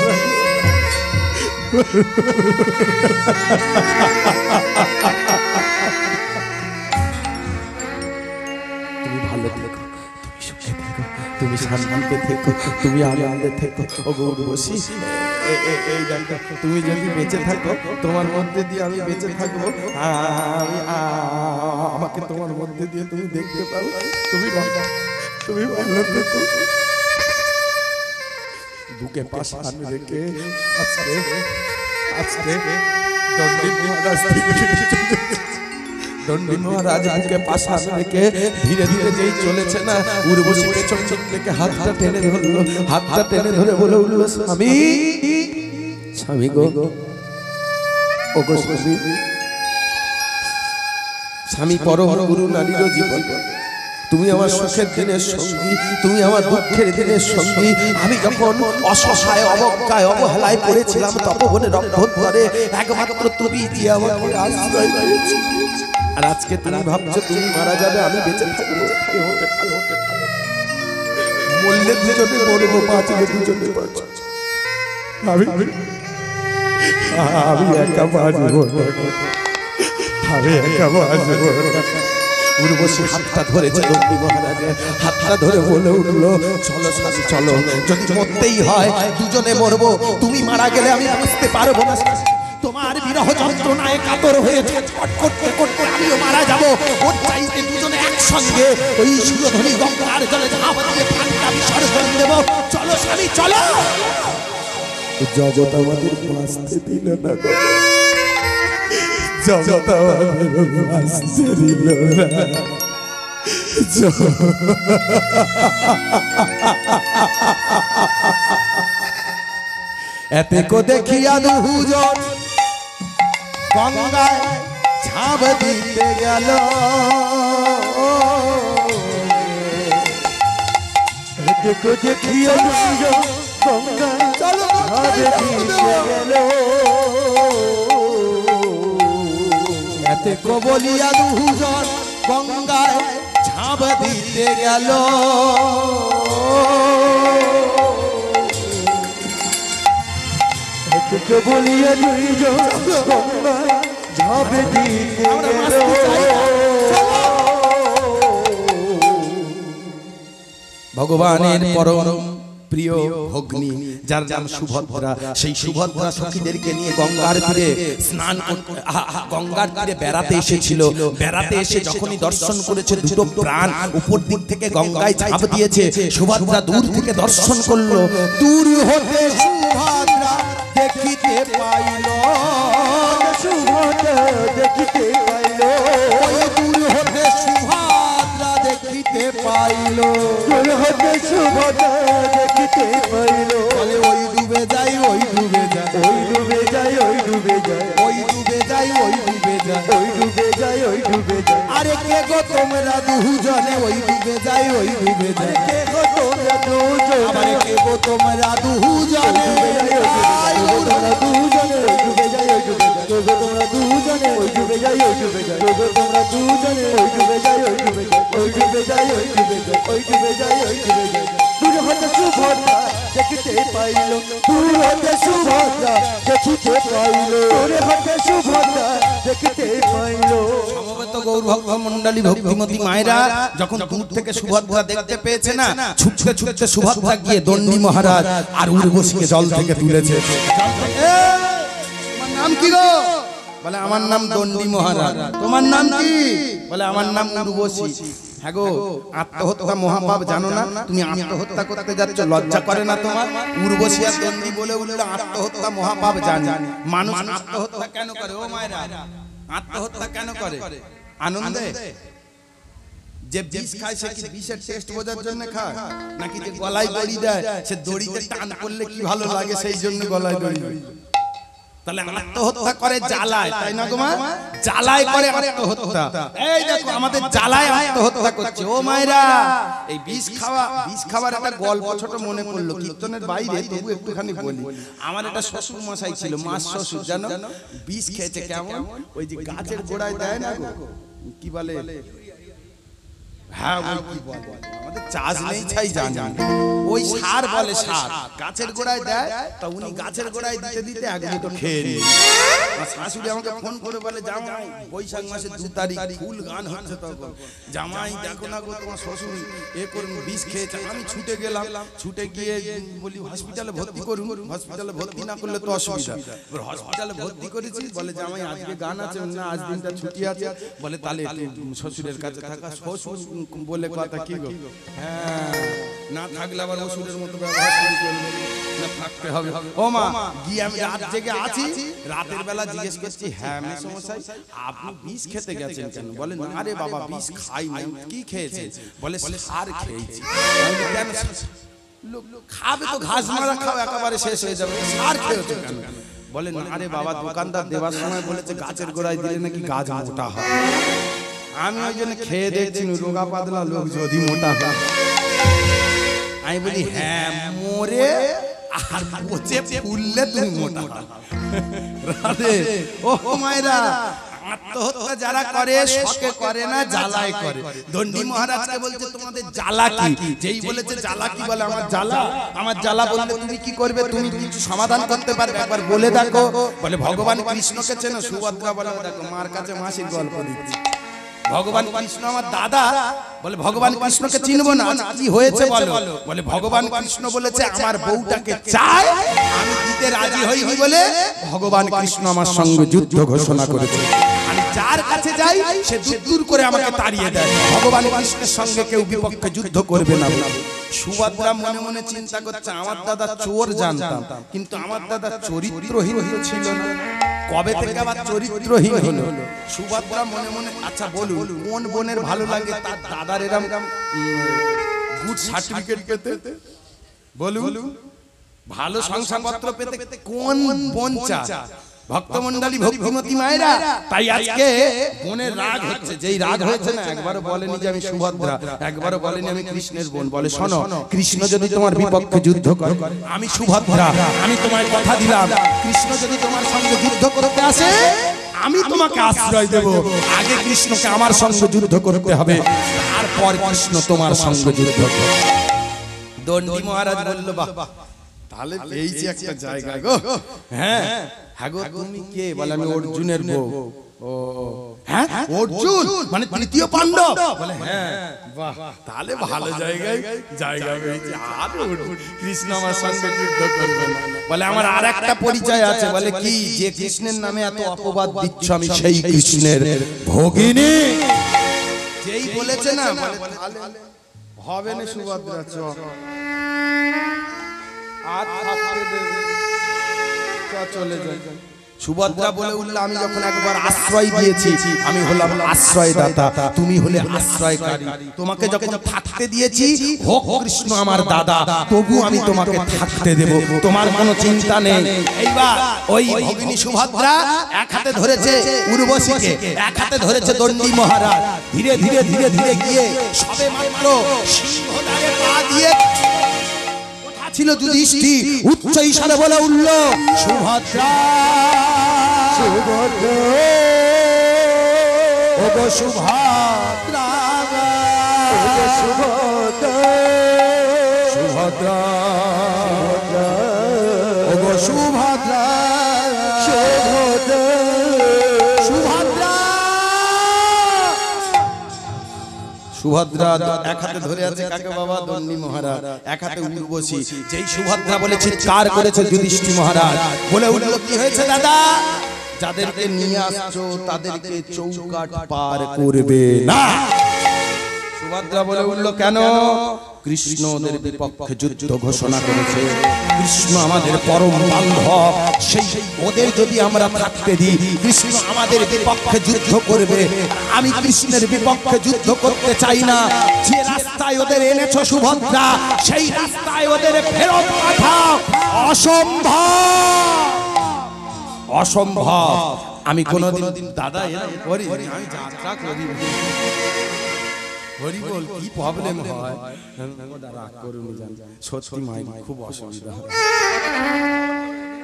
না। তুমি ভালো থেকো, তুমি সুখে থেকো, তুমি শান্তিতে থেকো, তুমি আনন্দে থেকো। ও উর্বশী, এই দেখো, তুমি যদি বেঁচে থাকো, তোমার মধ্যে দিয়ে আমি বেঁচে থাকবো, আমাকে তোমার মধ্যে দিয়ে তুমি দেখতে পাবো, তুমি ভালো থেকো। বুকে পাশান রেখে আজকে দণ্ডী মহারাজ বুকে পাশান রেখে ধীরে ধীরে যেই চলেছে না, উর্বশী পেছন থেকে হাতটা টেনে ধরলো, হাতটা টেনে ধরে বলে উঠলো, স্বামী, স্বামী গো, ও গো স্বামী, স্বামী পরম গুরু নারীর জীবন, তুমি আমার সুখের দিনের সঙ্গী, তুমি আমার দুঃখের দিনের সঙ্গী। আমি যখন অসহায়, অবজ্ঞায়, অবহেলায় পড়েছিলাম, তপবনে রক্তধরে একমাত্র তুমি যে আমাকে আশ্রয় দিয়েছো। আর আজকে তুমি ভাবছো তুমি মারা যাবে, আমি বেঁচে থাকবো। মরলে দুজনে মরবো, বাঁচলে দুজনে বাঁচবো। আমি একা বাঁচবো, আমি একা বাঁচবো। উর্বশী হাতটা ধরেছে দণ্ডী মহারাজের, হাতটা ধরে বলে উঠলো, চলো স্বামী চলো, যদি মরতেই হয় দুজনে মরবো, তুমি মারা গেলে আমি বাঁচতে পারবো না। তোমার বিরহ যন্ত্রণায় কাতর হয়ে ছটফট করতে করতে আমিও মারা যাবো, ওর চাইতে দুজনে একসঙ্গে ওই সুরধনী গঙ্গার জলে ঝাঁপ দিয়ে প্রাণটা বিসর্জন দেবো। চলো স্বামী চলো। জগৎ আমাদের বাঁচতে দিল না, জগৎ আমাদের বাঁচতে দিল না। এতে কো দেখিয়া দুজন গঙ্গায় ঝাঁপ দিতে গেল, এতে কো দেখিয়া দুজন গঙ্গায় ঝাঁপ দিতে গেল, এতে কো বলিয়া দুজন গঙ্গায় ঝাঁপ দিতে গেল, এতে বলিয়া দুজন গঙ্গায় ঝাঁপ দিতে গেল। ভগবানের পরম প্রিয় ভগ্নী যার নাম সুভদ্রা, সেই সুভদ্রা সখীদেরকে নিয়ে গঙ্গার তীরে স্নান গঙ্গার তীরে বেড়াতে এসেছিল। বেড়াতে এসে যখনই দর্শন করেছে দুটো প্রাণ উপর দিক থেকে গঙ্গায় ঝাঁপ দিয়েছে। সুভদ্রা দূর থেকে দর্শন করলো, দূর হতে সুভদ্রা দেখিতে পাইল, সুভদ্রা দেখিতে পাইল, দূর হতে সুভদ্রা দেখিতে পাইল, দূর হতে সুভদ্রা দেখিতে পাইল। বলে ওই ডুবে যাই, ওই ডুবে যাই, ওই ডুবে যায়, ওই ডুবে যায়, ওই ডুবে যাই, ওই ডুবে যাই, ওই ডুবে যায়, ওই ডুবে যায়। আরে কে গো তোমরা দুজনে ওই ডুবে যাই, ওই ডুবে যাই, কে গো তোমরা দুজনে, আরে কে গো তোমরা দুজনে তোমরা দুজনে ওই ডুবে যায়, ওই ডুবে যায়, কে গো তোমরা দুজনে ওই ডুবে যায়, ওই ডুবে যায়, কে গো তোমরা দুজনে ওই ডুবে যায়, ওই ডুবে যায়, ওই ডুবে যায়, ওই ডুবে যায়, ওই ডুবে যায়, ওই ডুবে যায়। দূর হতে সুভদ্রা দেখিতে পাইল, দূর হতে সুভদ্রা দেখিতে পাইল, দূর হতে সুভদ্রা দেখিতে পাইল। সমবেত গৌর ভক্ত মণ্ডলী ভক্তিমতী মায়েরা যখন দূর থেকে সুভদ্রা দেখতে পেয়েছে না, ছুটতে ছুটতে সুভদ্রা গিয়ে দণ্ডী মহারাজ আর উর্বশীকে জল থেকে তুলেছে। তোমার নাম কি গো? বলে আমার নাম দণ্ডী মহারাজ। তোমার নাম কি? বলে আমার নাম উর্বশী। হ্যাঁ গো, আত্মহত্যা মহাপাপ জানো না? তুমি আত্মহত্যা করতে যাচ্ছ, লজ্জা করে না তোমার? উর্বশী আর দণ্ডী বলে উঠলো আত্মহত্যা মহাপাপ জানি। মানুষ আত্মহত্যা কেন করে? ও মায়েরা, আত্মহত্যা কেন করে? আনন্দে? যে বিষ খায় সে কি বিষের টেস্ট বোঝার জন্য খায়, নাকি যে গলায় দড়ি দেয় সে দড়িতে টান করলে কি ভালো লাগে সেই জন্য গলায় দড়ি দেয়? তাহলে আত্মহত্যা করে জ্বালায়, তাই না গো মা? জ্বালায় করে আত্মহত্যা। এই দেখো আমাদের জ্বালায় আত্মহত্যা করছে। ও মায়েরা, এই বিষ খাওয়ার একটা গল্প ছোট মনে পড়লো, কীর্তনের বাইরে তবু একটুখানি বলি। আমার একটা শ্বশুর মশাই ছিল, মাস শ্বশুর, জানো? বিষ খেয়েছে কেমন? ওই যে গাছের গোড়ায় দেয় না গো, কি বলে? হ্যাঁ, ওই কি বলে, আমাদের চাষ নেই ছাই জানি, ওই সার বলে, সার গাছের গোড়ায় দেয়। তা উনি গাছের গোড়ায় দিতে দিতে এক দুটো খেয়ে নিয়ে শাশুড়ি আমাকে ফোন করে বলে, জামাই বৈশাখ মাসের 2 তারিখ ফুল গান হচ্ছে, তখন জামাই দেখো না গো তোমার শ্বশুর এ করুন বিষ খেয়েছে। আমি ছুটে গেলাম, ছুটে গিয়ে বলি হসপিটালে ভর্তি করুন। হসপিটালে ভর্তি না করলে তো অসুবিধা। হসপিটালে ভর্তি করেছি, বলে জামাই আজকে গান আছে না, আজ দিনটা ছুটি আছে। বলে তাহলে শ্বশুরের কাছে থাকা, শ্বশুর বলে কথা কি গো? হ্যাঁ, না থাকলে আবার ওষুধের মতো ব্যবহার শুরু করবে, না থাকতে হবে। ও মা, গিয়ে আমি রাত জেগে আছি, রাতের বেলা জিজ্ঞেস করছি, হ্যাঁ মেসমশাই আপনি বিষ খেতে গেছেন কেন? বলে না রে বাবা, বিষ খাই নাই। কি খেয়েছে? বলে সার খেয়েছি। কেন লোক খাবে তো ঘাস মারা খাও, একেবারে শেষ হয়ে যাবে, সার খেয়েছে কেন? বলে না আরে বাবা, দোকানদার দেওয়ার সময় বলেছে গাছের গোড়ায় দিলে নাকি গাছ মোটা হয়। আমি ওই জন্য খেয়ে দেখছি, রোগা পাতলা লোক যদি মোটা হয়। আমি বলি হ্যাঁ, মরে আর পচে ফুললে তুমি মোটা হবে। ও মায়েরা, আত্মহত্যা যারা করে শখে করে না, জ্বালায় করে। দণ্ডী মহারাজকে বলছে তোমাদের জ্বালা কি? যেই বলেছে জ্বালা কি, বলে আমার জ্বালা, আমার জ্বালা বললে তুমি কি করবে? তুমি কিছু সমাধান করতে পারবে? একবার বলে দেখো। বলে ভগবান কৃষ্ণকে চেনো? সুভদ্রা বলে দেখো মার কাছে মাসির গল্প দিচ্ছি। ভগবান কৃষ্ণ আমার দাদা। বলে ভগবান কৃষ্ণকে চিনবো না? কি হয়েছে বলো? বলে ভগবান কৃষ্ণ বলেছে আমার বউটাকে চাই, আমি দিতে রাজি হইনি বলে ভগবান কৃষ্ণ আমার সঙ্গে যুদ্ধ ঘোষণা করেছে। আমি যার কাছে যাই সে দূর করে আমাকে তাড়িয়ে দেয়। ভগবান কৃষ্ণের সঙ্গে কেউ বিপক্ষে যুদ্ধ করবে না। সুভদ্রা মনে মনে চিন্তা করছে, আমার দাদা চোর জানতাম, কিন্তু আমার দাদা চরিত্রহীন ছিল না। কবে থেকে আবার চরিত্রহীন হলো? সুভদ্রা মনে মনে, আচ্ছা বলুন কোন বোনের ভালো লাগে তার দাদার এরকম গুড সার্টিফিকেট পেতে? বলুন, ভালো শংসাপত্র পেতে কোন বোন চায়? ভক্তমণ্ডলী ভক্তিমতী মায়েরা, তাই আজকে বোনের রাগ হচ্ছে। যেই রাগ হয়েছে না, একবারও বলেনি যে আমি সুভদ্রা, একবারও বলেনি আমি কৃষ্ণের বোন। বলে শোনো, কৃষ্ণ যদি তোমার বিপক্ষে যুদ্ধ করে, আমি সুভদ্রা, আমি তোমায় কথা দিলাম, কৃষ্ণ যদি তোমার সঙ্গে যুদ্ধ করতে আসে আমি তোমাকে আশ্রয় দেব। আগে কৃষ্ণকে আমার সঙ্গে যুদ্ধ করতে হবে, তারপর কৃষ্ণ তোমার সঙ্গে যুদ্ধ করবে। দণ্ডী মহারাজ বলল, বাহ, তাহলে পেয়েছি একটা জায়গা গো। হ্যাঁ হ্যাঁ গো, তুমি কে? বলে আমি অর্জুনের বউ। ও হ্যাঁ অর্জুন মানে তৃতীয় পাণ্ডব বলে হ্যাঁ বাহ তাহলে ভালো জায়গায় জায়গা পেয়েছে আর কৃষ্ণ আমার সঙ্গে যুদ্ধ করবে না বলে আমার আরেকটা পরিচয় আছে বলে কি যে কৃষ্ণের নামে এত অপবাদ দিচ্ছ আমি সেই কৃষ্ণের ভগিনী যেই বলেছে না বলে তাহলে হবে না সুভদ্রা চ আর থাকতে দেবে চ চলে যাই সুভদ্রা বলে উঠল আমি যখন একবার আশ্রয় দিয়েছি আমি হলাম আশ্রয় দাতা তুমি হলে আশ্রয়কারী তোমাকে যখন থাকতে দিয়েছি হোক কৃষ্ণ আমার দাদা তবু আমি তোমাকে থাকতে দেব তোমার কোনো চিন্তা নেই এইবার ওই ভগিনী সুভদ্রা এক হাতে ধরেছে উর্বশীকে এক হাতে ধরেছে দণ্ডী মহারাজ ধীরে ধীরে ধীরে ধীরে গিয়ে সবে মাত্র সিংহদ্বারে পা দিয়ে ছিল যুধিষ্ঠির উচ্চ ইশারে বলে উঠল সুভদ্রা সুভদ্রা ওগো সুভদ্রা ওগো সুভদ্রা সুভদ্রা ওগো সুভদ্রা সুভদ্রা সুভদ্রা সুভদ্রা এক হাতে ধরে আছে কাকে বাবা দণ্ডী মহারাজ এক হাতে উর্বশী যেই সুভদ্রা বলে চিৎকার করেছে যুধিষ্ঠির মহারাজ বলে উঠল কি হয়েছে দাদা যাদেরকে নিয়ে আসছো তাদেরকে চৌকাট পার করবে না সুভদ্রা বলে উঠল কেন কৃষ্ণ ওদের বিপক্ষে যুদ্ধ ঘোষণা করেছে কৃষ্ণ আমাদের পরম বান্ধব সেই ওদের যদি আমরা থাকতে দিই কৃষ্ণ আমাদের বিপক্ষে যুদ্ধ করবে আমি কৃষ্ণের বিপক্ষে যুদ্ধ করতে চাই না যে রাস্তায় ওদের এনেছো সুভদ্রা সেই রাস্তায় ওদের ফেরত পাঠাও অসম্ভব অসম্ভব আমি কোনোদিন দাদা এরকম করি আমি যাত্রা করি হরি বল কি প্রবলেম হয় রাগ করুন সত্যি মাই খুব অসুবিধা হয়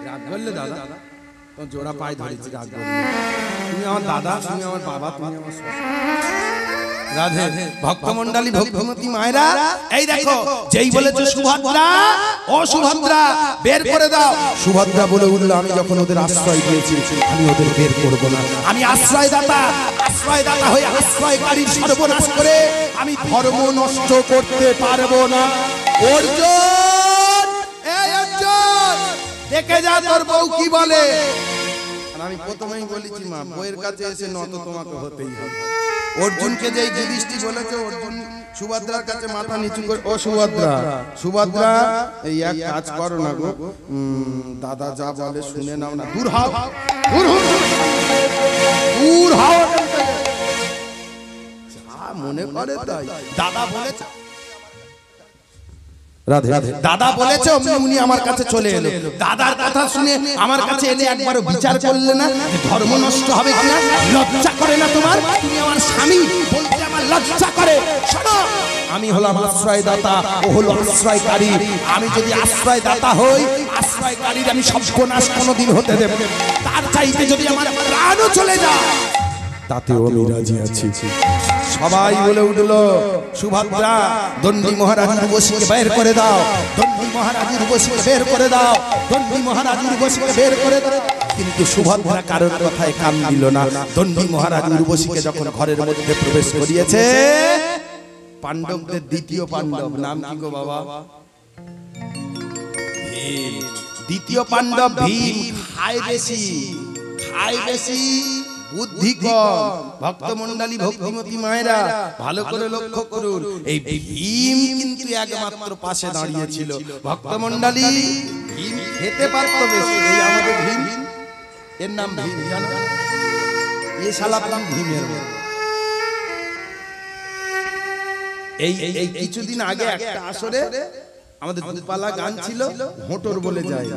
রাগ করলে দাদা জোড়া পায়ে ধরেছি রাগ করলে তুমি আমার দাদা তুমি আমার বাবা তুমি আমার রাধে ভক্তমণ্ডলী ভক্তিমতী মায়েরা এই দেখো যেই বলেছে সুভদ্রা ও সুভদ্রা বের করে দাও সুভদ্রা বলে উঠল আমি যখন ওদের আশ্রয় দিয়েছি আমি ওদের বের করব না আমি আশ্রয়দাতা হয়ে আশ্রয়কারীর সর্বনাশ করে আমি ধর্ম নষ্ট করতে পারবো না অর্জুন এই অর্জুন দেখে যা তোর বউ কি বলে আমি প্রথমেই বলেছি মা বউয়ের কাছে এসে নত তোমাকে হতেই হবে অর্জুনকে যেই যুধিষ্ঠির বলেছে অর্জুন সুভদ্রার কাছে মাথা নিচু করে ও সুভদ্রা এই এক কাজ করো না গো দাদা যা বলে শুনে নাও না দূর হও যা মনে করে তাই দাদা বলেছে রাধে দাদা বলেছে উনি আমার কাছে চলে এলো দাদার কথা শুনে আমার কাছে এলে একবারও বিচার করলে না ধর্ম নষ্ট হবে কিনা লজ্জা করে না তোমার তুমি আমার স্বামী বলতে আমার লজ্জা করে শোনো আমি হলাম আশ্রয়দাতা ও হলো আশ্রয়কারী আমি যদি আশ্রয়দাতা হই আশ্রয়কারীর আমি সর্বনাশ কোনোদিন হতে দেব তার চাইতে যদি আমার প্রাণও চলে যায় তাতেও আমি রাজি আছি সবাই বলে উঠল সুভদ্রা দণ্ডী মহারাজ উর্বশীকে বের করে দাও দণ্ডী মহারাজ উর্বশীকে বের করে দাও দণ্ডী মহারাজ উর্বশীকে বের করে দাও কিন্তু সুভদ্রা কারোর কথায় কান দিল না দণ্ডী মহারাজ উর্বশীকে যখন ঘরের মধ্যে প্রবেশ করিয়েছে পাণ্ডবদের দ্বিতীয় পাণ্ডব নাম কি গো বাবা ভীম দ্বিতীয় পাণ্ডব ভীম খায় বেশি বুদ্ধি কম ভক্তমণ্ডলী ভক্তিমতী মায়েরা ভালো করে লক্ষ্য করুন এই ভীম কিন্তু একমাত্র পাশে দাঁড়িয়েছিল ভক্তমণ্ডলী ভীম খেতে পারতো বেশি এই আমাদের ভীম এর নাম ভীম জানো এই শালা ভীমের এই কিছুদিন আগে একটা আসরে আমাদের দুপালা গান ছিল হোটর বলে যায়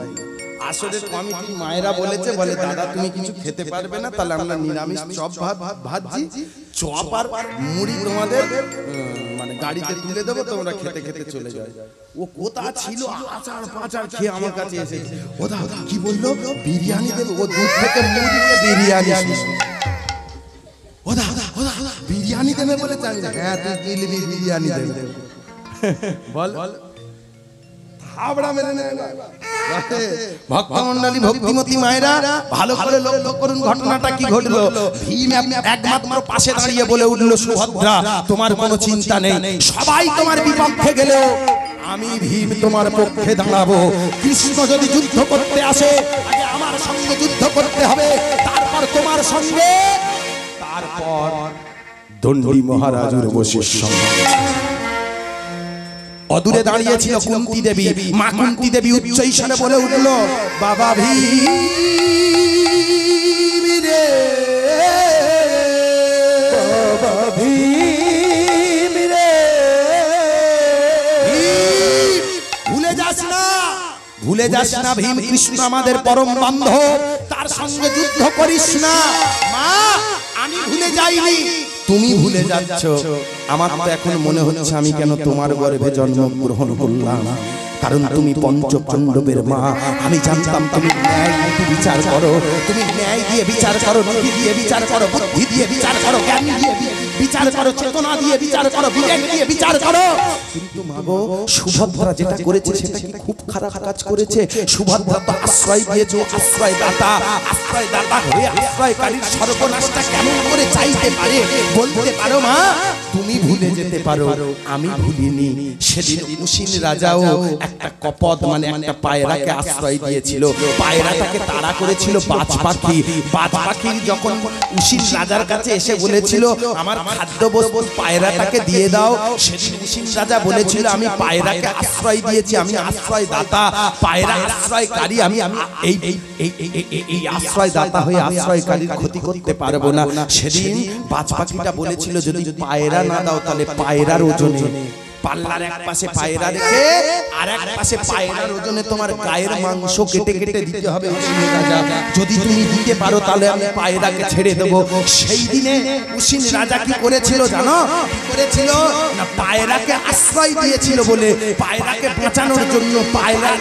আসরের কমিটির মায়েরা বলেছে বলে দাদা তুমি কিছু খেতে পারবে না তাহলে আমরা নিরামিষ চপ ভাজি চপ আর মুড়ি তোমাদের মানে গাড়িতে তুলে দেবো তোমরা খেতে খেতে চলে যাও ও কোথা ছিল আচার পাচার খেয়ে আমার কাছে এসে ও দাদা কি বললো বিরিয়ানি দেবে ও দুধ থেকে মুড়ি দিয়ে বিরিয়ানি ও দাদা বিরিয়ানি দেবে বলে চাই হ্যাঁ তুই দিল্লি বিরিয়ানি দেবে বল থাবড়া মেরে নেবে ভক্তমণ্ডলী ভক্তিমতী মায়েরা ভালো করে লক্ষ্য করুন ঘটনাটা কি ঘটলো। ভীম একমাত্র পাশে দাঁড়িয়ে বলে উঠলো, সুভদ্রা তোমার কোনো চিন্তা নেই, সবাই তোমার বিপক্ষে গেলেও আমি ভীম তোমার পক্ষে দাঁড়াবো। কৃষ্ণ যদি যুদ্ধ করতে আসে আগে আমার সঙ্গে যুদ্ধ করতে হবে, তারপর তোমার সঙ্গে, তারপর দণ্ডী মহারাজ উর্বশীর সঙ্গে। অদূরে দাঁড়িয়েছিল কুন্তি দেবী। মা কুন্তি দেবী উচ্চ ঈশ্বরে বলে উঠল, বাবা ভীম রে, বাবা ভীম রে, ভুলে যাস না, ভুলে যাস না ভীম কৃষ্ণ আমাদের পরম বান্ধব, তার সঙ্গে যুদ্ধ করিস না। মা আমি ভুলে যাইনি, তুমি ভুলে যাচ্ছ। আমার তো এখন মনে হচ্ছে আমি কেন তোমার গর্ভে জন্মগ্রহণ করলাম, কারণ তুমি পঞ্চ পাণ্ডবের মা। আমি জানতাম তুমি ন্যায় নীতি বিচার করো, তুমি ন্যায় দিয়ে বিচার করো, নীতি দিয়ে বিচার করো, বুদ্ধি দিয়ে বিচার করো, জ্ঞান দিয়ে বিচার করো, চেতনা দিয়ে বিচার করো, বিবেক দিয়ে বিচার করো। কিন্তু মাগো সুভদ্রা যেটা করেছে সেটা কি খুব খারাপ কাজ করেছে। সুভদ্রা তো আশ্রয় দিয়েছে, আশ্রয় দাতা, আশ্রয় দাতা হয়ে আশ্রয়কারীর সর্বনাশটা কেমন করে চাইতে পারে বলতে পারো মা? তুমি ভুলে যেতে পারো, আমি ভুলিনি। সেদিন উশিন রাজাও একটা কপদ মানে একটা পায়রাকে আশ্রয় দিয়েছিল। পায়রাটাকে তাড়া করেছিল বাজ পাখি। বাজ পাখি যখন উশিন রাজার কাছে এসে বলেছিল আমার খাদ্য বস্তু পায়রাটাকে দিয়ে দাও, সেদিন উশিন রাজা বলেছিল আমি পায়রাকে আশ্রয় দিয়েছি, আমি আশ্রয় দাতা, পায়রা আশ্রয়কারী, আমি এই আশ্রয় দাতা হয়ে আশ্রয়কারীর ক্ষতি করতে পারবো না। সেদিন বাজ পাখিটা বলেছিল যদি পায়রা না দাও তাহলে পায়রার ওজনে, পাল্লার এক পাশে পায়রা রেখে আর এক পাশে পায়রার ওজনে তোমার গায়ের মাংস কেটে কেটে দিতে হবে উশিন রাজা। যদি তুমি দিতে পারো তাহলে আমি পায়রাকে ছেড়ে দেব। সেই দিনে উশিন রাজা কি করেছিল জানো? কি করেছিল না, পায়রাকে আশ্রয় দিয়েছিল বলে পায়রাকে বাঁচানোর জন্য পায়রার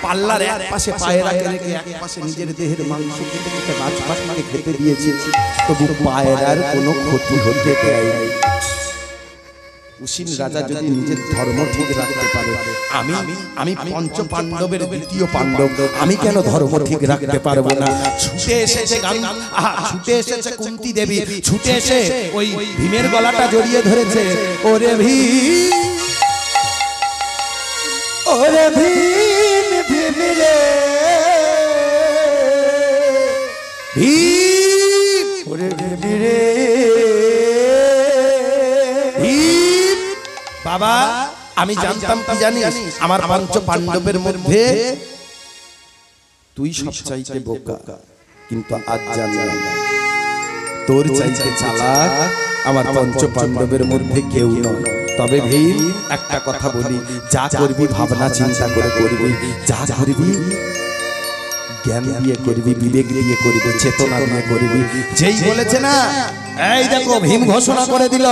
পাল্লার এক পাশে পায়রাকে রেখে এক পাশে নিজের দেহের মাংস কেটে কেটে গাছ পাখিকে খেতে দিয়েছে, তবু পায়রার কোনো ক্ষতি হতে দেয়নি। উশিন রাজা যদি নিজের ধর্ম ঠিক রাখতে পারে, আমি পঞ্চ পাণ্ডবের দ্বিতীয় পাণ্ডব, আমি কেন ধর্ম ঠিক রাখতে পারবো না? ছুটে এসেছে ছুটে এসেছে কুন্তি দেবী, ছুটে এসে ওই ভীমের গলাটা জড়িয়ে ধরেছে। ওরে ভীম, ওরে ভীম ভীম রে, ভীম, ওরে ভীম রে, বাবা আমি জানতাম কি জানিস, আমার পঞ্চ পাণ্ডবের মধ্যে তুই সবচাইতে বোকা, কিন্তু আজ জানলাম তোর চাইতে চালাক আমার পঞ্চ পাণ্ডবের মধ্যে কেউ নয়। তবে ভীম একটা কথা বলি, যা করবি ভাবনা চিন্তা করে করবি, যা করবি জ্ঞান দিয়ে করবি, বিবেক দিয়ে করবি, চেতনা দিয়ে করবি। যেই বলেছে না, এই দেখো ভীম ঘোষণা করে দিল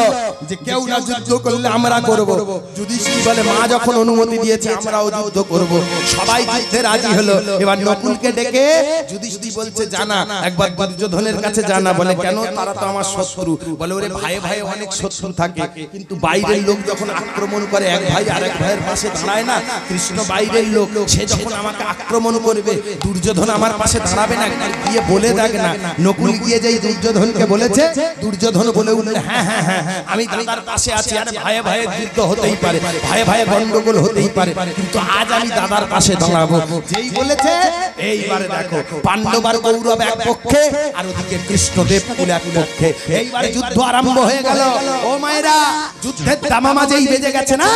যে কেউ না যুদ্ধ করলে আমরা করব। যুধিষ্ঠির বলে মা যখন অনুমতি দিয়েছে আমরাও যুদ্ধ করব। সবাই যুদ্ধে রাজি হলো। এবার নকুলকে ডেকে যুধিষ্ঠির বলছে জানা, একবার দুর্যোধনের কাছে জানা। বলে কেন? তারা তো আমার শত্রু। বলে ওরে ভাইয়ে ভাইয়ে অনেক শত্রু থাকে, কিন্তু বাইরের লোক যখন আক্রমণ করে এক ভাই আরেক ভাইয়ের পাশে দাঁড়ায় না। কৃষ্ণ বাইরের লোক, সে যখন আমাকে আক্রমণ করবে দুর্যোধন আমার পাশে দাঁড়াবে না, গিয়ে বলে দেখ না। নকুল গিয়ে যেই দুর্যোধনকে বলেছে, দুর্যোধন বলে উঠল হ্যাঁ হ্যাঁ হ্যাঁ আমি দাদার পাশে আছি। আরে ভাইয়ে ভাইয়ে যুদ্ধ হতেই পারে, ভাইয়ে ভাইয়ে গন্ডগোল হতেই পারে, কিন্তু আজ আমি দাদার পাশে দাঁড়াবো। যেই বলেছে এইবারে দেখো পাণ্ডব আর কৌরব এক পক্ষে, আর ওদিকে কৃষ্ণদেব কুল এক পক্ষে। এইবারে যুদ্ধ আরম্ভ হয়ে গেল। ও মায়েরা, যুদ্ধের দামামা যেই বেজে গেছে না,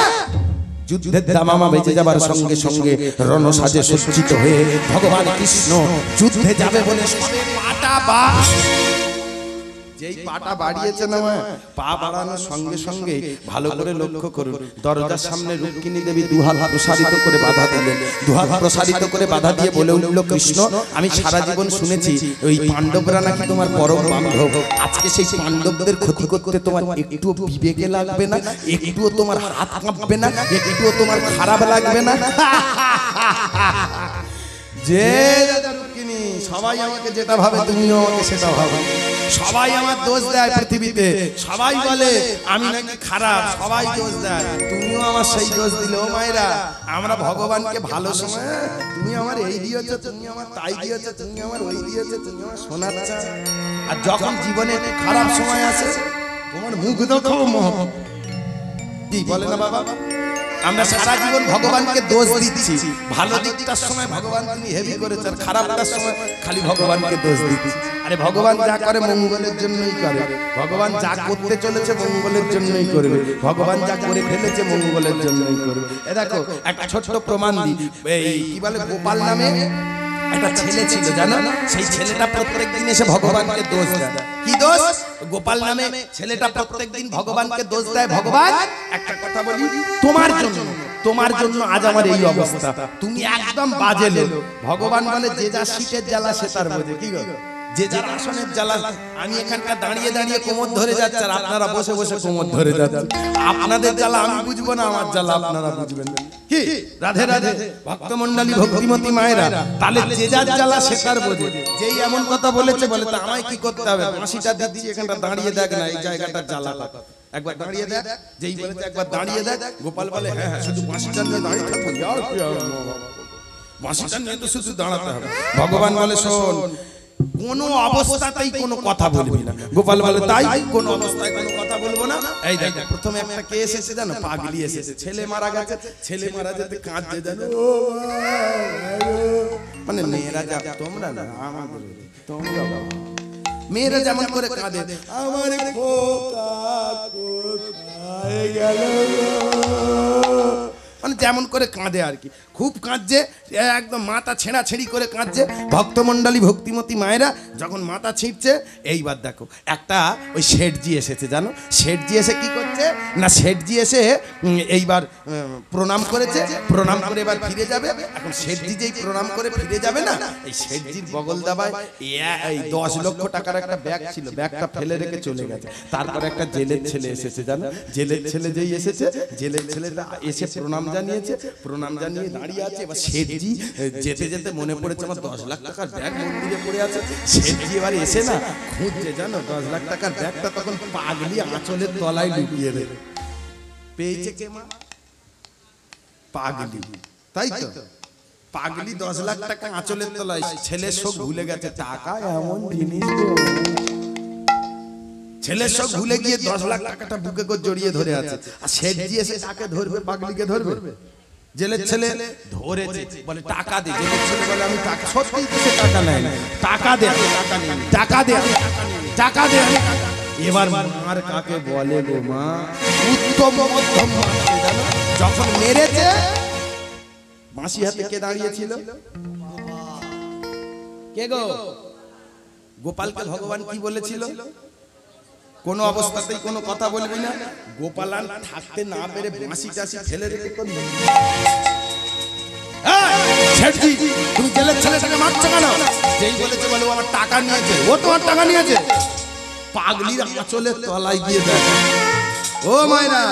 যুদ্ধের দামামা বেজে যাবার সঙ্গে সঙ্গে রণসাজে সজ্জিত হয়ে ভগবান কৃষ্ণ যুদ্ধে যাবে বলে পাটা বা যেই পাটা বাড়িয়েছে না, পা বাড়ানোর সঙ্গে সঙ্গে ভালো করে লক্ষ্য করুন, দরজার সামনে রুক্মিণী দেবী দুহাত প্রসারিত করে বাধা দিলেন। দুহাত প্রসারিত করে বাধা দিয়ে বলে উঠল, কৃষ্ণ আমি সারা জীবন শুনেছি ওই পাণ্ডবরা নাকি তোমার পরম বান্ধব। আজকে সেই পাণ্ডবদের ক্ষতি করতে তোমার একটুও বিবেকে লাগবে না, একটুও তোমার হাত কাঁপবে না, একটুও তোমার খারাপ লাগবে না? যে রুক্মিণী সবাই আমাকে যেটা ভাবে তুমিও আমাকে সেটা ভাবো। সবাই আমার দোষ দেয় পৃথিবীতে, সবাই বলে আমি নাকি খারাপ, সবাই দোষ দেয়, তুমিও আমার সেই দোষ দিলে। ও মায়েরা, আমরা ভগবানকে ভালো সময় তুমি আমার এই দিয়েছো, তুমি আমার তাই দিয়েছো, তুমি আমার ওই দিয়েছো, তুমি আমার শোনাচ্ছ, আর যখন জীবনে খারাপ সময় আসে তোমার মুখ দেখো কি বলে না বাবা, আমরা সারা জীবন ভগবানকে দোষ দিচ্ছি, ভালো দিকটার সময় ভগবান তিনি হেভি করেছে, আর খারাপটার সময় খালি ভগবানকে দোষ দিচ্ছি। আরে ভগবান যা করে মঙ্গলের জন্যই করে, ভগবান যা করতে চলেছে মঙ্গলের জন্যই করবে, ভগবান যা করে ফেলেছে মঙ্গলের জন্যই করবে। এ দেখো একটা ছোট্ট প্রমাণ দিই, এই কি বলে গোপাল নামে একটা ছেলে ছিল জানো, সেই ছেলেটা প্রত্যেকদিন এসে ভগবানকে দোষ দেয়। কি দোষ? গোপাল নামে ছেলেটা প্রত্যেকদিন ভগবানকে দোষ দেয়। ভগবান একটা কথা বলি, তোমার জন্য আজ আমার এই অবস্থা, তুমি একদম বাজে লোক। ভগবান বলে যে যা শীতের জ্বালা সে তার বোঝে, কি গো, যে যার আসনের জ্বালা। আমি এখানকার দাঁড়িয়ে দাঁড়িয়ে কোমর ধরে যাচ্ছে, আর আপনারা বসে বসে কোমর ধরে যাচ্ছেন। আপনাদের জ্বালা আমি বুঝবো না, আমার জ্বালা আপনারা বুঝবেন না। কি রাধে রাধে ভক্তমণ্ডলী, ভক্তিমতী মায়েরা, তাহলে যে যার জ্বালা সে তার বোঝে। যেই এমন কথা বলেছে, বলে তা আমায় কি করতে হবে? বাঁশিটা দিচ্ছি, এখানটা দাঁড়িয়ে দেখ না, এই জায়গাটার জ্বালা একবার দাঁড়িয়ে দেখ। যেই বলেছে একবার দাঁড়িয়ে দেখ, গোপাল বলে হ্যাঁ হ্যাঁ, শুধু বাঁশিটা নিয়ে দাঁড়িয়ে থাকবো, বাঁশিটা নিয়ে তো শুধু দাঁড়াতে হবে। ভগবান বলে শোন, কোনো অবস্থাতেই কোনো কথা বলবি না। গোপাল বলে তাই, কোনো অবস্থায় কোনো কথা বলবো না। এই দেখ প্রথমে একটা কে এসেছে জানো, পাগলি এসেছে, ছেলে মারা গেছে, ছেলে মারা যেতে কাঁদছে জানো, মানে মেয়েরা যা, তোমরা না আমাদের, তোমরা মেয়েরা যেমন করে কাঁদে, আমার খোকা কোথায় গেল, মানে যেমন করে কাঁদে আর কি, খুব কাঁদছে, একদম মাথা ছেঁড়া ছেঁড়ি করে কাঁদছে। ভক্তমণ্ডলী, ভক্তিমতী মায়েরা যখন মাথা ছিঁড়ছে, এইবার দেখো একটা ওই শেঠজি এসেছে জানো, শেঠজি এসে কি করছে না, শেঠজি এসে এইবার প্রণাম করেছে, প্রণাম করে এবার ফিরে যাবে। এখন শেঠজি যেই প্রণাম করে ফিরে যাবে না, এই শেঠজির বগল দাবায় এই 10 লক্ষ টাকার একটা ব্যাগ ছিল, ব্যাগটা ফেলে রেখে চলে গেছে। তারপরে একটা জেলের ছেলে এসেছে জানো, জেলের ছেলে যেই এসেছে, জেলের ছেলেটা এসে প্রণাম জানিয়েছে, প্রণাম জানিয়ে দাঁড়িয়ে আছে। এবার শেঠজি যেতে যেতে মনে পড়েছে আমার 10 লাখ টাকার ব্যাগ মন্দিরে পড়ে আছে। শেঠজি এবার এসে না খুঁজছে জানো 10 লাখ টাকার ব্যাগটা, তখন পাগলি আঁচলের তলায় লুকিয়ে দেবে। পেয়েছে কে মা? পাগলি, তাই তো, পাগলি 10 লাখ টাকা আঁচলের তলায়, ছেলের শোক ভুলে গেছে। টাকা এমন জিনিস, ছেলের সব ভুলে গিয়ে 10 লাখ টাকাটা বুকে করে জড়িয়ে ধরে আছে। আর শেঠজি এসে তাকে ধরবে, পাগলিকে ধরবে। জেলের ছেলে ধরেছে, বলে টাকা দে। জেলের ছেলে বলে আমি টাকা, সত্যি সে টাকা নেয় না, টাকা দে, টাকা নেই, টাকা দে, টাকা দে। এবার মার কাকে বলে গো মা, উত্তম মধ্যম মারছে জানো। যখন মেরেছে, বাঁশি হাতে কে দাঁড়িয়েছিল? কে গো? গোপালকে ভগবান কি বলেছিল? কোন অবস্থাতেই কোনো কথা বলবি না। গোপালান থাকতে না পেরে বাঁশি টাশি ফেলে রেখে শেঠজি তুমি জেলের ছেলেটাকে মারছো কেন? যেই বলেছে বলে আমার টাকা নিয়েছে, ও তোমার টাকা নিয়েছে। পাগলির আঁচলের তলায় গিয়ে দেখ, ও মায়েরা,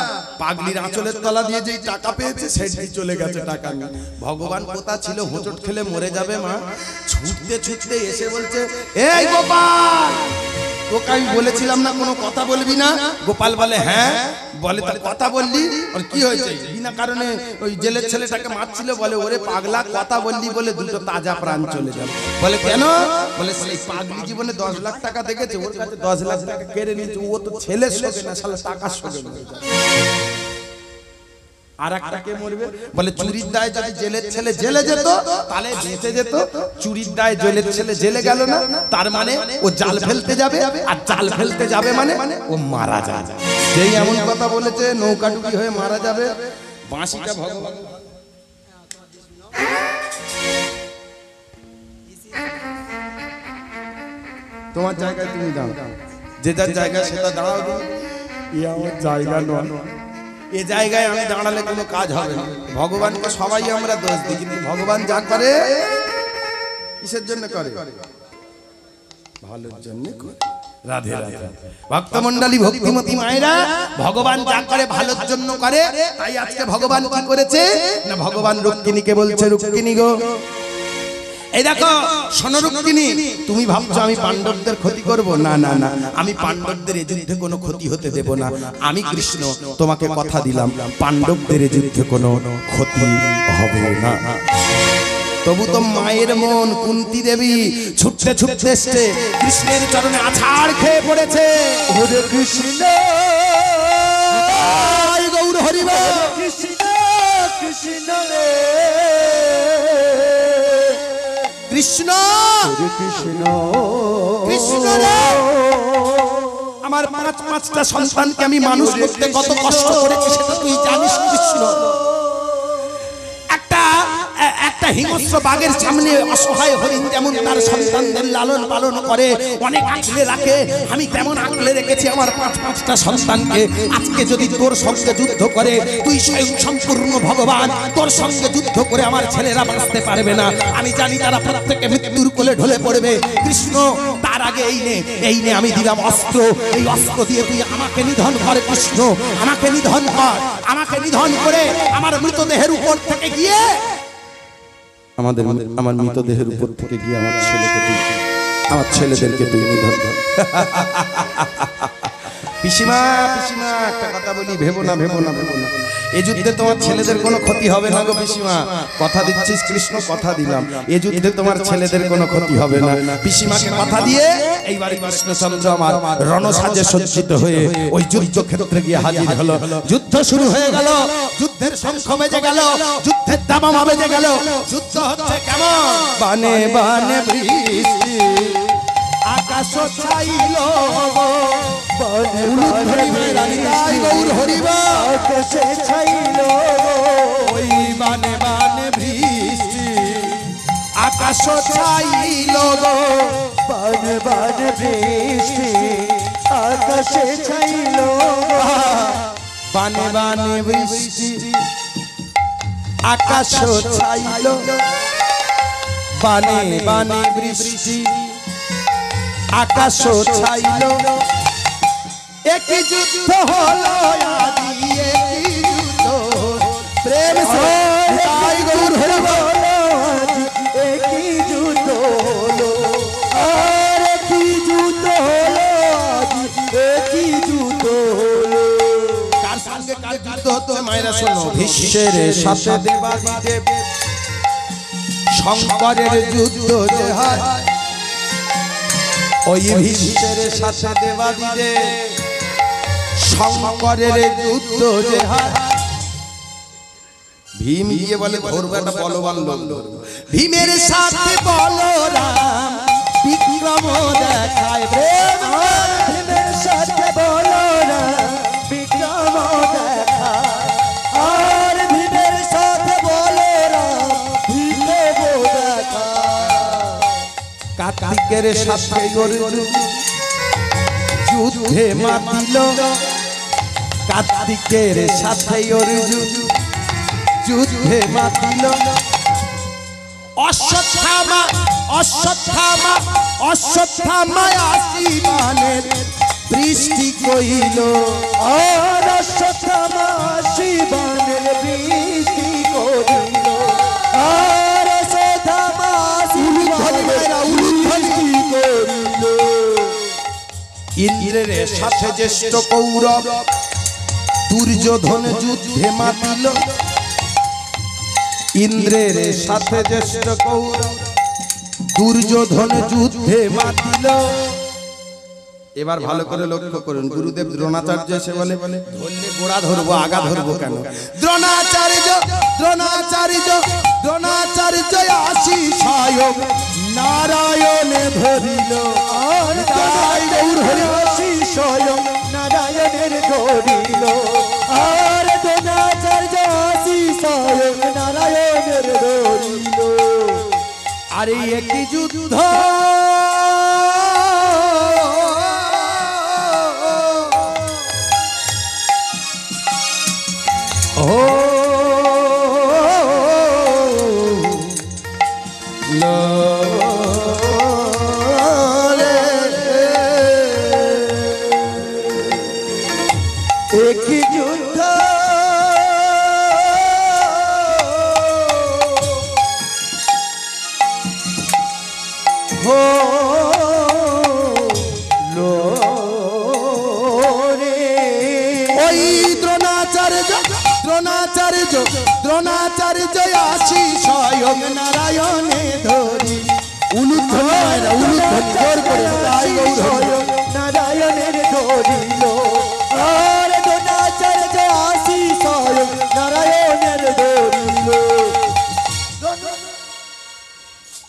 পাগলির আঁচলের তলা দিয়ে যেই টাকা পেয়েছে, শেঠজি চলে গেছে টাকা নিয়ে। ভগবান কোথা ছিল, হোঁচট খেলে মরে যাবে মা, ছুটতে ছুটতে এসে বলছে এই গোপাল, তোকে আমি বলেছিলাম না কোনো কথা বলবি না? গোপাল বলে হ্যাঁ। বলে তার কথা বললি, আর কি হয়েছে? বিনা কারণে ওই জেলের ছেলেটাকে মারছিল। বলে ওরে পাগলা, কথা বললি বলে দুটো তাজা প্রাণ চলে যাবে। বলে কেন? বলে সেই পাগলি জীবনে 10 লাখ টাকা দেখেছে, ওর কাছে 10 লাখ টাকা কেড়ে নিয়েছে, ও তো ছেলের শোকে না, শালা টাকার শোকে মরে যাবে। আর একটা কে মরবে? বলে চুরির দায়ে যদি জেলের ছেলে জেলে যেত তাহলে বেঁচে যেত, চুরির দায়ে জেলের ছেলে জেলে গেল না, তার মানে ও জাল ফেলতে যাবে, আর জাল ফেলতে যাবে মানে ও মারা যাবে। যেই এমন কথা বলেছে, নৌকা ডুবি হয়ে মারা যাবে। বাঁশিটা ভগবান তোমার জায়গায় তুমি দাঁড়াও, যে যার জায়গায় সেটা দাঁড়াও। আমার জায়গা নয়, এ জায়গায় আমি দাঁড়ালে কোনো কাজ হবে না। ভগবানকে সবাই আমরা দোষ দিই, কিন্তু ভগবান যা করে কিসের জন্য করে? ভালোর জন্য করে। রাধে রাধে ভক্তমণ্ডলী, ভক্তিমতী মায়েরা, ভগবান যা করে ভালোর জন্য করে। তাই আজকে ভগবান কি করেছে না, ভগবান রুক্মিণীকে বলছে, রুক্মিণী গো এই দেখো সোনরূপিণী, তুমি ভাবছো আমি পাণ্ডবদের ক্ষতি করব? না না না, আমি পাণ্ডবদের এই যুদ্ধে কোনো ক্ষতি হতে দেব না। আমি কৃষ্ণ তোমাকে কথা দিলাম, পাণ্ডবদের এই যুদ্ধে কোনো ক্ষতি হবে না। তবু তো মায়ের মন কুন্তি দেবী ছুটতে ছুটতে এসছে, কৃষ্ণের চরণে আছাড় খেয়ে পড়েছে। হরে কৃষ্ণ গৌর হরিবল। কৃষ্ণ কৃষ্ণ রে কৃষ্ণ হরে কৃষ্ণ কৃষ্ণ রে, আমার পাঁচটা সন্তানকে আমি মানুষ করতে কত কষ্ট করেছি সেটা তুই জানিস কৃষ্ণ। একটা হিংস্র বাঘের সামনে অসহায় হরিণ যেমন তার সন্তানদের লালন পালন করে, অনেক আগলে রাখে, আমি তেমন আগলে রেখেছি আমার পাঁচটা সন্তানকে। আজকে যদি তোর সঙ্গে যুদ্ধ করে, তুই স্বয়ং সম্পূর্ণ ভগবান, তোর সঙ্গে যুদ্ধ করে আমার ছেলেরা বাঁচতে পারবে না। আমি জানি তারা প্রত্যেকে মৃত্যুর কোলে ঢলে পড়বে। কৃষ্ণ, তার আগে এই নে আমি দিলাম অস্ত্র, এই অস্ত্র দিয়ে তুই আমাকে নিধন কর কৃষ্ণ, আমাকে নিধন কর। আমাকে নিধন করে আমার মৃতদেহের উপর থেকে গিয়ে আমার মৃতদেহের উপর থেকে গিয়ে আমার ছেলেদেরকে তুই নিধন কর। পিসিমা পিসিমা, একটা কথা বলি, ভেবো না ভেবো না ভেবো না, এই যুদ্ধে তোমার ছেলেদের কোনো ক্ষতি হবে না গো পিসিমা, কথা দিচ্ছিস কৃষ্ণ, কথা দিলাম, এই যুদ্ধে তোমার ছেলেদের কোনো ক্ষতি হবে না। পিসিমাকে কথা দিয়ে এইবারে কৃষ্ণচন্দ্র আমার রণসাজে সজ্জিত হয়ে ওই যুদ্ধক্ষেত্রে গিয়ে হাজির হলো। যুদ্ধ শুরু হয়ে গেল, যুদ্ধের শঙ্খ বেজে গেল, যুদ্ধের দামামা বেজে গেল। যুদ্ধ হচ্ছে কেমন? বানে বানে বৃষ্টি আকাশ ছাইল, বানে বানে গৌর হরিবা আকাশে ছাইল, ওই বানে বানে বৃষ্টি আকাশ ছাইল গো, বানে বানে বৃষ্টি আকাশে ছাইল, বানে বানে বৃষ্টি আকাশ ছাইল, বানে বানে বৃষ্টি আকাশ ছাইল। একই যুদ্ধ হলো আদি, একই যুদ্ধ প্রেম সে গৌর হরিবল। একই যুদ্ধ হলো, আর একই যুদ্ধ হলো, একই যুদ্ধ হলো। কার সঙ্গে কার যুদ্ধ হচ্ছে মায়েরা শোনো? ভীষ্মের সাথে দেবাদিদেব, শঙ্করের যুদ্ধ যে হয়, ওই ভীষ্মের সাথে দেবাদিদেব শঙ্করের যুদ্ধ যে হয়। ভীম গিয়ে বলে ধরবে একটা বলবান লোক, ভীমের সাথে বলরাম বিক্রম দেখায় প্রেম, ভীমের সাথে বলরাম বিক্রম দেখায়, আর ভীমের সাথে বলরাম বিক্রম দেখায়। কার্তিকের সাথে অর্জুন যুদ্ধে মাতিল, কার্তিকের সাথে অর্জুন যুদ্ধে মাতিল। অশ্বত্থামা অশ্বত্থামা অশ্বত্থামায় আশীর্বাদের বৃষ্টি কইল, আর অশ্বত্থামা শিবানের বৃষ্টি করিল, আর অশ্বত্থামা শিবানের বৃষ্টি করিল। ইন্দ্রের সাথে জ্যেষ্ঠ কৌরব দুর্যোধন যুদ্ধে মাতিল, ইন্দ্রের সাথে জ্যেষ্ঠ কৌরব দুর্যোধন যুদ্ধে মাতিল। এবার ভালো করে লক্ষ্য করুন, গুরুদেব দ্রোণাচার্য এসে বলে ধরলে গোড়া ধরবো, আগা ধরবো কেন? দ্রোণাচার্য দ্রোণাচার্য দ্রোণাচার্য আশিস নারায়ণে ধরিল, আর গৌর হরি স্বয়ং নারায়ণের ধরিল, আর দ্রোণাচার্য স্বয়ং নারায়ণের ধরিল। আরে একই যুদ্ধ একই যুদ্ধ দ্রোণাচার্য দ্রোণাচার্য আসি স্বয়ং নারায়ণে ধরি উলুধ্বনি মায়েরা উলুধ্বনি জোর করে তাই গৌর নারায়ণের ধরিল আর দ্রোণাচার্য আসি স্বয়ং নারায়ণের ধরিল।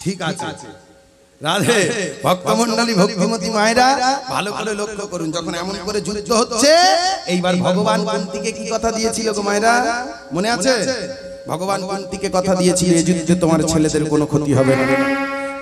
ঠিক আছে রাধে ভক্তমণ্ডলী ভক্তিমতী মায়েরা ভালো করে লক্ষ্য করুন যখন এমন করে যুদ্ধ হচ্ছে এইবার ভগবান কুন্তিকে কি কথা দিয়েছিল গো মায়েরা মনে আছে ভগবান কুন্তিকে কথা দিয়েছিল এই যুদ্ধে তোমার ছেলেদের কোনো ক্ষতি হবে না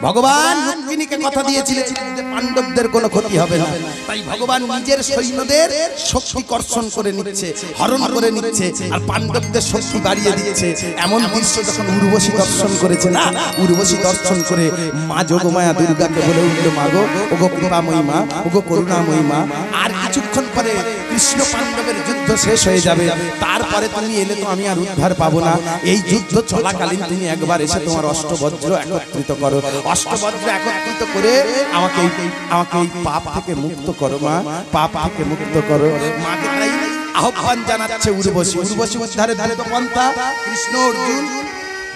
ভগবান রুক্মিণীকে কথা দিয়েছিলেন যে পাণ্ডবদের কোনো ক্ষতি হবে না তাই ভগবান নিজের সৈন্যদের শক্তি কর্ষণ করে নিচ্ছে হরণ করে নিচ্ছে আর পাণ্ডবদের শক্তি বাড়িয়ে দিচ্ছে এমন দৃশ্য যখন উর্বশী দর্শন করেছে না উর্বশী দর্শন করে মা যোগমায়া দুর্গাকে বলে উঠল মা গো ওগো কৃপাময়ী মা ওগো করুণাময়ী মা আর কিছুক্ষণ পরে কৃষ্ণ পাণ্ডবের যুদ্ধ শেষ হয়ে যাবে তারপরে তুমি এলে তো আমি আর উদ্ধার পাবো না এই যুদ্ধ চলাকালীন তুমি একবার এসে তোমার অষ্টবজ্র একত্রিত করো অষ্টবজ্র একত্রিত করে আমাকে এই পাপ থেকে মুক্ত করো মা পাপ থেকে মুক্ত করো মাকে তাই আহ্বান জানাচ্ছে উর্বশী উর্বশী উদ্ধারে ধারে তো পন্থা কৃষ্ণ অর্জুন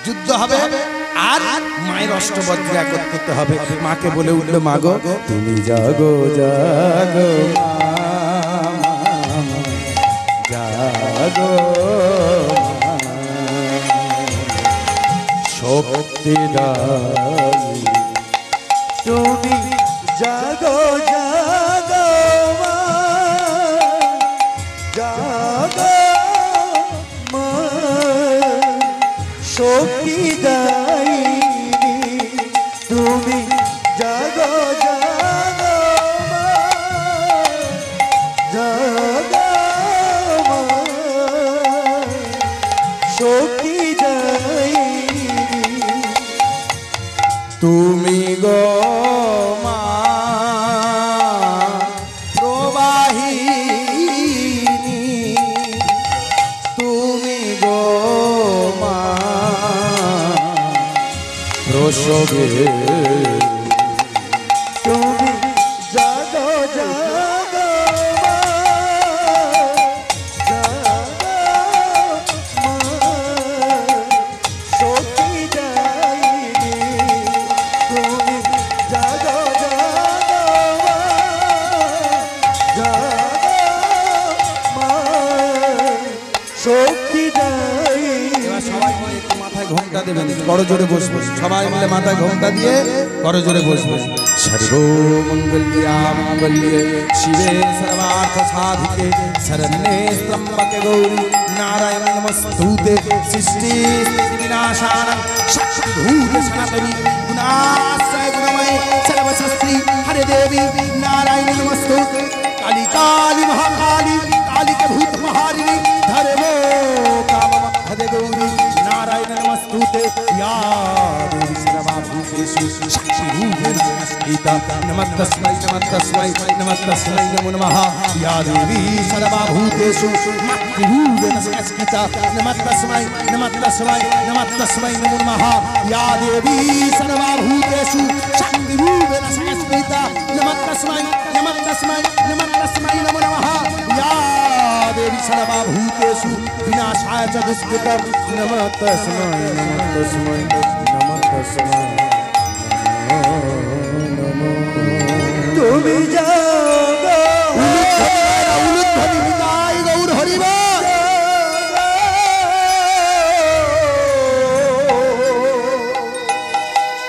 যুদ্ধ হবে আর মায়ের অষ্টবজ্র একত্রিত হবে মাকে বলে উঠলো মা গো তুমি জাগো জাগো জাগো শক্তি দায়ী তুমি জাগো জাগো মা জাগো মা শক্তি দায়িনী তুমি জাগো জাগো মা জাগো মা শক্তি দায়িনী তুমি গো মা প্রবাহিনী তুমি গো মা প্রসবে তুমি জাগো জাগো মা জাগো মা শক্তি দায়িনী তুমি জাগো জাগো মা জাগো মা শক্তি দায়িনী। এবার সবাই মিলে একটু মাথায় ঘোমটা দেবেন করজোরে বসবো সবাই মিলে মাথায় ঘোমটা দিয়ে করজোরে বসবো সর্বমঙ্গল্যা মঙ্গল্যে শিবে সর্বার্থ সাধিকে শরণ্যে ত্র্যম্বকে গৌরী নারায়ণ নমস্তুতে সৃষ্টি স্থিতি বিনাশানং শক্তিভূত সনাতনী গুণাশ্রয় গুণময়ে সর্বশস্ত্রী হরে দেবী নারায়ণ নমস্তুতে কালী কালী মহাকালী কালিকা ভূত মহারিণী ধর্মো কামমক্ষদে গৌরী নারায়ণ নমস্তুতে या देवी सर्वभूतेषु शक्तिरूपेण संस्थिता नमस्तस्मै नमस्तस्मै नमस्तस्मै नमो नमः या देवी सर्वभूतेषु शक्तिरूपेण संस्थिता नमस्तस्मै नमस्तस्मै नमस्तस्मै नमो नमः या देवी सर्वभूतेषु शक्तिरूपेण संस्थिता नमस्तस्मै नमस्तस्मै नमस्तस्मै नमो नमः या देवी सर्वभूतेषु विनाशाय च दुष्कृतं नमस्तस्मै नमस्तस्मै नमस्तस्मै नमो তুমি জাগো উলুধ্বনি বিদায় গৌর হরিবল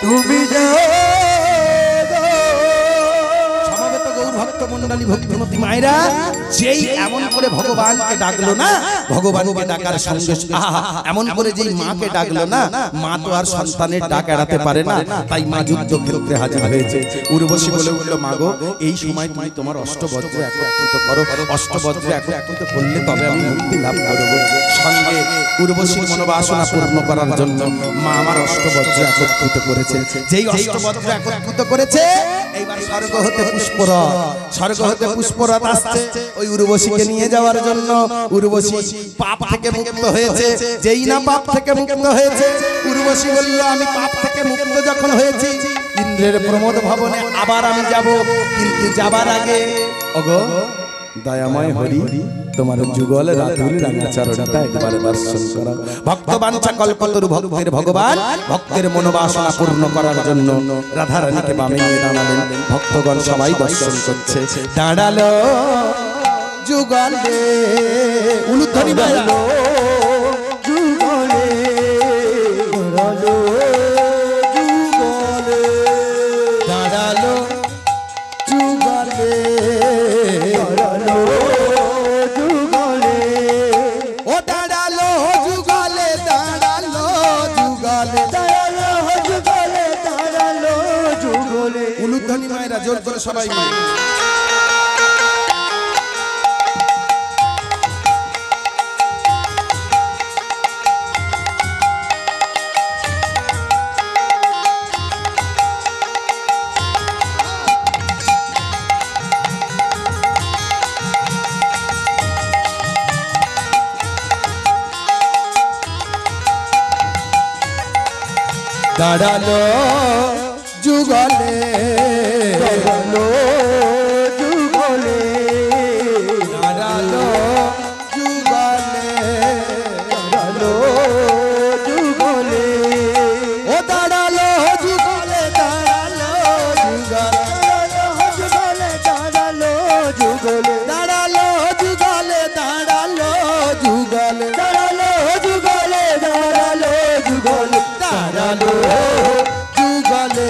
তুমি জাগো সমবেত গৌর ভক্ত মণ্ডলী ভক্তিমতী মায়েরা যেই এমন করে ভগবানকে ডাকলো না ভগবানকে ডাকার সঙ্গে এমন করে যেই মাকে ডাকলো না মা তো আর সন্তানের ডাক এড়াতে পারে না তাই মা যুদ্ধ ক্ষেত্রে হাজির হয়েছে উর্বশী বলে উঠলো মা গো এই সময় তুমি তোমার অষ্টবজ্র একত্রিত করো অষ্টবজ্র একত্রিত করলে তবে আমি মুক্তি লাভ করব সঙ্গে উর্বশীর মনোবাসনা পূর্ণ করার জন্য মা আমার অষ্টবজ্র একত্রিত করেছে যেই অষ্টবজ্র একত্রিত করেছে এইবার স্বর্গ হতে পুষ্পরথ আসছে ওই উর্বশীকে নিয়ে যাওয়ার জন্য উর্বশী পাপ থেকে মুক্ত হয়েছে যেই না পাপ থেকে মুক্ত হয়েছে উর্বশী বলল আমি পাপ থেকে মুক্ত যখন হয়েছি ইন্দ্রের প্রমোদ ভবনে আবার আমি যাব কিন্তু যাবার আগে ওগো দয়াময় হরি তোমার যুগল রাতুল রাঙাচরণটা একবার দর্শন করো। ভক্ত বাঞ্ছা কল্পতরু ভক্তের ভগবান ভক্তের মনোবাসনা পূর্ণ করার জন্য রাধারানীকে বামে নিয়ে দাঁড়ালেন। ভক্তগণ সবাই দর্শন করছে। দাঁড়ালো যুগলে উলুধ্বনি বাজলো যুগলে দাঁড়ালো যুগলে দাঁড়ালো যুগলে ও দাঁড়ালো যুগলে দাঁড়ালো যুগলে দাঁড়ালো যুগলে দাঁড়ালো যুগলে উলুধ্বনি মায়েরা জোর করে সবাই মিলে। দাঁড়ালো যুগলে দাঁড়ালো যুগলে দাঁড়ালো যুগলে দাঁড়ালো যুগলে ও দাঁড়ালো যুগলে দাঁড়ালো যুগলে দাঁড়ালো যুগলে দাঁড়ালো যুগলে দাঁড়ালো যুগলে দাঁড়ালো যুগলে দাঁড়ালো যুগলে দাঁড়ালো যুগলে